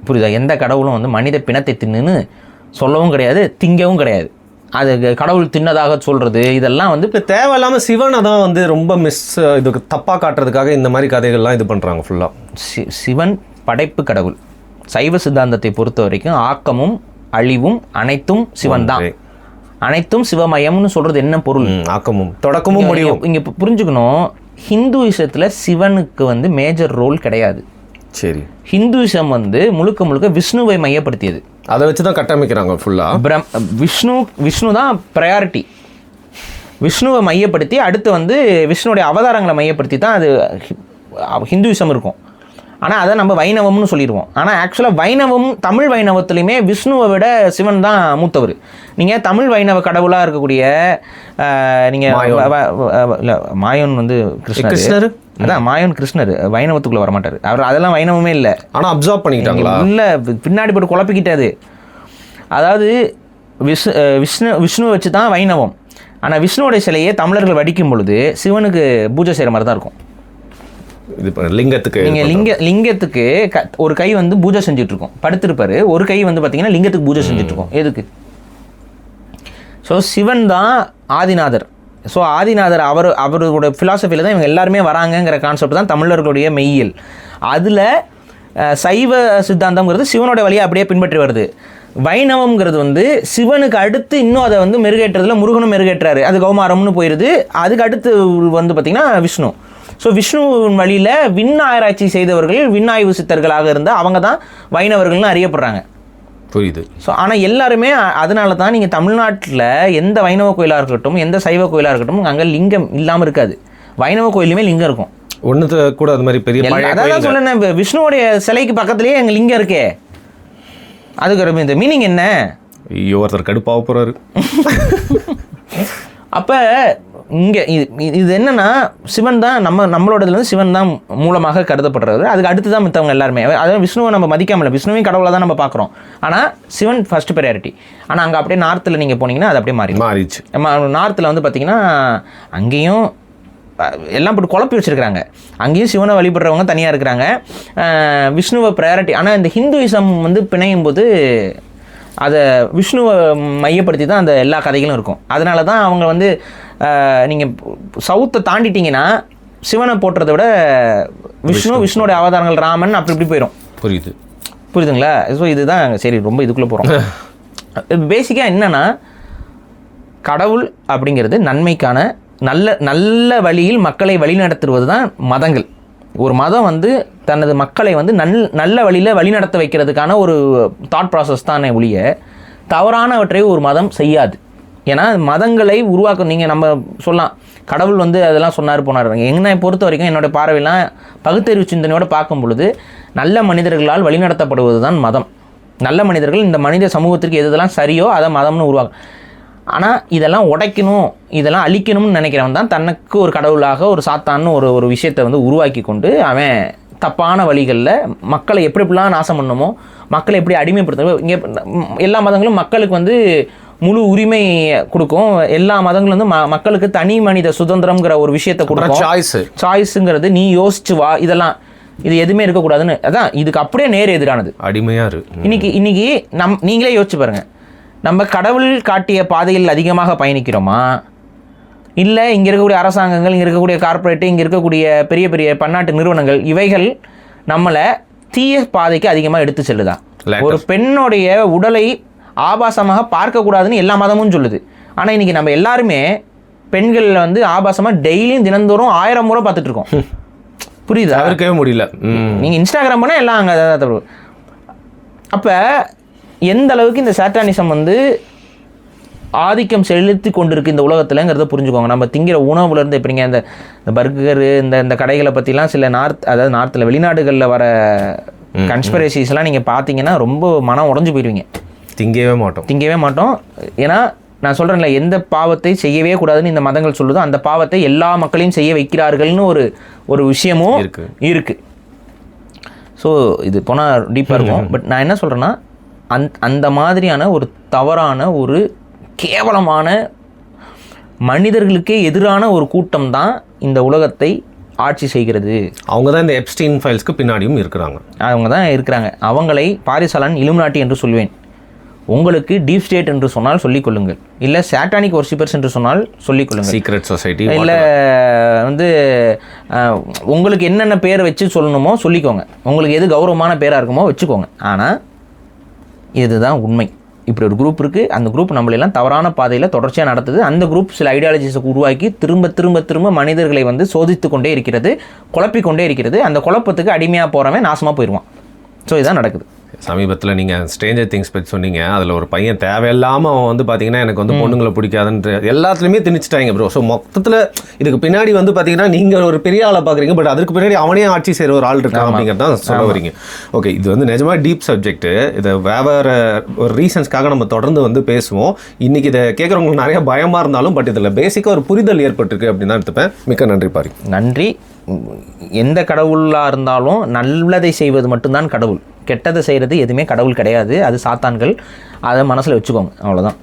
புரியுதா? எந்த கடவுளும் வந்து மனித பிணத்தை தின்னுன்னு சொல்லவும் கிடையாது, திங்கவும் கிடையாது. அது கடவுள் தின்னதாக சொல்கிறது இதெல்லாம் வந்து இப்போ தேவையில்லாமல் சிவனை தான் வந்து ரொம்ப இதுக்கு தப்பாக காட்டுறதுக்காக இந்த மாதிரி கதைகள்லாம் இது பண்ணுறாங்க ஃபுல்லாக. சிவன் படைப்பு கடவுள். சைவ சித்தாந்தத்தை பொறுத்த வரைக்கும் ஆக்கமும் அழிவும் அனைத்தும் சிவன் தான். அனைத்தும் சிவமயம்னு சொல்கிறது என்ன பொருள்? ஆக்கமும் தொடக்கமும் முடியும். இங்கே புரிஞ்சுக்கணும், ஹிந்துவிசத்தில் சிவனுக்கு வந்து மேஜர் ரோல் கிடையாது. சரி, ஹிந்துவிசம் வந்து முழுக்க விஷ்ணுவை மையப்படுத்தியது. அதை வச்சு தான் கட்டமைக்கிறாங்க ஃபுல்லாக. விஷ்ணு தான் ப்ரையாரிட்டி. விஷ்ணுவை மையப்படுத்தி அடுத்து வந்து விஷ்ணுடைய அவதாரங்களை மையப்படுத்தி தான் அது ஹிந்துவிசம் இருக்கும். ஆனால் அதை நம்ம வைணவம்னு சொல்லிடுவோம். ஆனால் ஆக்சுவலாக வைணவம், தமிழ் வைணவத்துலையுமே விஷ்ணுவை விட சிவன் தான் மூத்தவர். நீங்கள் தமிழ் வைணவ கடவுளாக இருக்கக்கூடிய நீங்கள் மாயோன் வந்து கிருஷ்ணர், அதான் மாயோன் கிருஷ்ணர் வைணவத்துக்குள்ளே வரமாட்டார். அவர் அதெல்லாம் வைணவமே இல்லை. ஆனால் அப்சர்வ் பண்ணிக்கிட்டாங்களா? இல்லை, பின்னாடி போட்டு குழப்பிக்கிட்டாது. அதாவது விஷ்ணுவை வச்சு தான் வைணவம். ஆனால் விஷ்ணுவோடைய சிலையை தமிழர்கள் வடிக்கும் பொழுது சிவனுக்கு பூஜை செய்கிற மாதிரி தான் இருக்கும். இது லிங்கத்துக்கு நீங்கள் லிங்கத்துக்கு ஒரு கை வந்து பூஜை செஞ்சுட்ருக்கோம், படுத்திருப்பாரு. ஒரு கை வந்து பார்த்தீங்கன்னா லிங்கத்துக்கு பூஜை செஞ்சுட்ருக்கோம். எதுக்கு? ஸோ சிவன் தான் ஆதிநாதர். ஸோ ஆதிநாதர் அவரோட ஃபிலாசபியில் தான் இவங்க எல்லாருமே வராங்கங்கிற கான்செப்ட் தான் தமிழர்களுடைய மெய்யியல். அதில் சைவ சித்தாந்தம்ங்கிறது சிவனோட வழியை அப்படியே பின்பற்றி வருது. வைணவம்ங்கிறது வந்து சிவனுக்கு அடுத்து இன்னும் அதை வந்து மெருகேற்றதுல முருகனும் மெருகேற்றாரு, அது கௌமாரம்னு போயிடுது. அதுக்கு அடுத்து வந்து பார்த்திங்கன்னா விஷ்ணு. ஸோ விஷ்ணுவின் வழியில் விண் ஆராய்ச்சி செய்தவர்கள் விண்ணாய்வு சித்தர்களாக இருந்தால் அவங்க தான் வைணவர்கள்னு அறியப்படுறாங்க. புரியுது. ஸோ ஆனால் எல்லாருமே அதனால தான் நீங்கள் தமிழ்நாட்டில் எந்த வைணவ கோயிலாக இருக்கட்டும், எந்த சைவ கோயிலாக இருக்கட்டும், அங்கே லிங்கம் இல்லாமல் இருக்காது. வைணவ கோயிலுமே லிங்கம் இருக்கும். ஒன்று கூட அது மாதிரி பெரிய அதான் சொல்லுறேன், விஷ்ணுவோடைய சிலைக்கு பக்கத்துலேயே எங்கள் லிங்கம் இருக்கே. அதுக்கு இந்த மீனிங் என்ன? ஒருத்தர் கடுப்பாக போகிறாரு. அப்போ இங்கே இது என்னென்னா சிவன் தான் நம்மளோடதுலேருந்து சிவன் தான் மூலமாக கருதப்படுறது. அதுக்கு அடுத்து தான் மித்தவங்க எல்லாருமே. அதாவது விஷ்ணுவை நம்ம மதிக்காமல, விஷ்ணுவையும் கடவுளை தான் நம்ம பார்க்குறோம். ஆனால் சிவன் ஃபஸ்ட்டு ப்ரையாரிட்டி. ஆனால் அங்கே அப்படியே நார்த்தில் நீங்கள் போனீங்கன்னா அது அப்படியே மாறிடுச்சு. நார்த்தில் வந்து பார்த்திங்கன்னா அங்கேயும் எல்லாம் போட்டு குழப்பி வச்சுருக்கிறாங்க. அங்கேயும் சிவனை வழிபடுறவங்க தனியாக இருக்கிறாங்க, விஷ்ணுவை ப்ரையாரிட்டி. ஆனால் இந்த ஹிந்துவிசம் வந்து பிணையும் போது அதை விஷ்ணுவை மையப்படுத்தி தான் அந்த எல்லா கதைகளும் இருக்கும். அதனால தான் அவங்க வந்து நீங்கள் சவுத்தை தாண்டிட்டீங்கன்னா சிவனை போட்டுறதை விட விஷ்ணுவோட அவதாரங்கள் ராமன் அப்படி இப்படி போயிடும். புரியுதுங்களா? ஸோ இதுதான் சரி, ரொம்ப இதுக்குள்ளே போகிறோம். பேசிக்காக என்னென்னா, கடவுள் அப்படிங்கிறது நன்மைக்கான நல்ல வழியில் மக்களை வழிநடத்துவது தான் மதங்கள். ஒரு மதம் வந்து தனது மக்களை வந்து நல்ல வழியில் வழிநடத்த வைக்கிறதுக்கான ஒரு தாட் ப்ராசஸ் தானே ஒழிய தவறானவற்றை ஒரு மதம் செய்யாது. ஏன்னா மதங்களை உருவாக்க நீங்கள் நம்ம சொல்லலாம், கடவுள் வந்து அதெல்லாம் சொன்னார் போனார். என்னை பொறுத்த வரைக்கும் என்னோடய பார்வையெல்லாம் பகுத்தறிவு சிந்தனையோடு பார்க்கும் பொழுது நல்ல மனிதர்களால் வழிநடத்தப்படுவது தான் மதம். நல்ல மனிதர்கள் இந்த மனித சமூகத்திற்கு எதெல்லாம் சரியோ அதை மதம்னு உருவாக்கும். ஆனால் இதெல்லாம் உடைக்கணும், இதெல்லாம் அழிக்கணும்னு நினைக்கிறவன் தான் தனக்கு ஒரு கடவுளாக ஒரு சாத்தான்னு ஒரு விஷயத்தை வந்து உருவாக்கி கொண்டு அவன் தப்பான வழிகளில் மக்களை எப்படிலாம் நாசம் பண்ணணுமோ, மக்களை எப்படி அடிமைப்படுத்தணும். இங்கே எல்லா மதங்களும் மக்களுக்கு வந்து முழு உரிமை கொடுக்கும். எல்லா மதங்களும் வந்து மக்களுக்கு தனி மனித சுதந்திரம்ங்கிற ஒரு விஷயத்தை கொடுக்கும். சாய்ஸுங்கிறது நீ யோசிச்சு வா, இதெல்லாம் இது எதுவுமே இருக்கக்கூடாதுன்னு. அதான் இதுக்கு அப்படியே நேர் எதிரானது. அடிமையாக இருக்கு. இன்னைக்கு நீங்களே யோசிச்சு பாருங்கள், நம்ம கடவுள் காட்டிய பாதையில் அதிகமாக பயணிக்கிறோமா, இல்லை இங்கே இருக்கக்கூடிய அரசாங்கங்கள், இங்கே இருக்கக்கூடிய கார்ப்பரேட்டு, இங்கே இருக்கக்கூடிய பெரிய பெரிய பன்னாட்டு நிறுவனங்கள் இவைகள் நம்மளை தீய பாதைக்கு அதிகமாக எடுத்து செல்லுதா? ஒரு பெண்ணுடைய உடலை ஆபாசமாக பார்க்கக்கூடாதுன்னு எல்லா மதமும் சொல்லுது. ஆனால் இன்றைக்கி நம்ம எல்லாருமே பெண்கள் வந்து ஆபாசமாக டெய்லியும் தினந்தோறும் 1000 முறை பார்த்துட்டு இருக்கோம். புரியுதா? இருக்கவே முடியல. நீங்கள் இன்ஸ்டாகிராம் பண்ணால் எல்லாம் அங்கே. அப்போ எந்த அளவுக்கு இந்த சாட்டானிசம் வந்து ஆதிக்கம் செலுத்தி கொண்டிருக்கு இந்த உலகத்தில்ங்கிறத புரிஞ்சுக்கோங்க. நம்ம திங்கிற உணவுலேருந்து எப்படிங்க இந்த பர்கரு இந்த கடைகளை பற்றிலாம் சில நார்த்தில் வெளிநாடுகளில் வர கன்ஸ்பிரசிஸ்லாம் நீங்கள் பார்த்தீங்கன்னா ரொம்ப மனம் உடஞ்சி போயிடுவீங்க. திங்கவே மாட்டோம். ஏன்னா நான் சொல்கிறேன்ல, எந்த பாவத்தை செய்யவே கூடாதுன்னு இந்த மதங்கள் சொல்லுதோ அந்த பாவத்தை எல்லா மக்களையும் செய்ய வைக்கிறார்கள்னு ஒரு விஷயமும் இருக்குது. ஸோ இது போனால் டீப்பாக இருக்கும். பட் நான் என்ன சொல்கிறேன்னா, அந்த மாதிரியான ஒரு தவறான ஒரு கேவலமான மனிதர்களுக்கே எதிரான ஒரு கூட்டம் தான் இந்த உலகத்தை ஆட்சி செய்கிறது. அவங்க தான் இந்த எப்ஸ்டீன் ஃபைல்ஸ்க்கு பின்னாடியும் இருக்கிறாங்க. அவங்களை பாரிசாலன் இலுமினாட்டி என்று சொல்வேன். உங்களுக்கு டீப் ஸ்டேட் என்று சொன்னால் சொல்லிக்கொள்ளுங்கள், இல்லை சாட்டானிக் வொர்ஷிப்பர்ஸ் என்று சொன்னால் சொல்லிக்கொள்ளுங்கள், சீக்ரெட் சொசைட்டி, இல்லை வந்து உங்களுக்கு என்னென்ன பேர் வச்சு சொல்லணுமோ சொல்லிக்கோங்க, உங்களுக்கு எது கௌரவமான பேராக இருக்குமோ வச்சுக்கோங்க. ஆனால் இதுதான் உண்மை. இப்படி ஒரு குரூப் இருக்குது. அந்த குரூப் நம்மளெல்லாம் தவறான பாதையில் தொடர்ச்சியாக நடத்துது. அந்த குரூப் சில ஐடியாலஜிஸை உருவாக்கி திரும்ப மனிதர்களை வந்து சோதித்து கொண்டே இருக்கிறது, குழப்பிக்கொண்டே இருக்கிறது. அந்த குழப்பத்துக்கு அடிமையாக போகிறவன் நாசமாக போயிடுவான். ஸோ இதுதான் நடக்குது. சமீபத்தில் நீங்கள் ஸ்ட்ரேஞ்சர் திங்ஸ் பற்றி சொன்னீங்க. அதில் ஒரு பையன் தேவையில்லாமல் அவன் வந்து பார்த்தீங்கன்னா எனக்கு வந்து பொண்ணுங்களை பிடிக்காதுன்ற எல்லாத்துலேயுமே திணிச்சிட்டாங்க ப்ரோ. ஸோ மொத்தத்தில் இதுக்கு பின்னாடி வந்து பார்த்தீங்கன்னா நீங்கள் ஒரு பெரிய ஆளை பார்க்குறீங்க, பட் அதுக்கு பின்னாடி அவனே ஆட்சி செய்கிற ஒரு ஆள் இருக்கான் அப்படிங்கிறது தான் சொல்ல வரீங்க. ஓகே, இது வந்து நிஜமாக டீப் சப்ஜெக்ட்டு. இதை வேறு ஒரு ரீசன்ஸ்க்காக நம்ம தொடர்ந்து வந்து பேசுவோம். இன்றைக்கி இதை கேட்குறவங்களுக்கு நிறைய பயமாக இருந்தாலும் பட் இதில் பேசிக்காக ஒரு புரிதல் ஏற்பட்டிருக்கு அப்படின்னு தான் எடுத்துப்பேன். மிக்க நன்றி பாரி. நன்றி. எந்த கடவுளாக இருந்தாலும் நல்லதை செய்வது மட்டும்தான் கடவுள். கெட்டதை செய்கிறது எதுவுமே கடவுள் கிடையாது. அது சாத்தான்கள். அதை மனசில் வச்சுக்கோங்க. அவ்வளோதான்.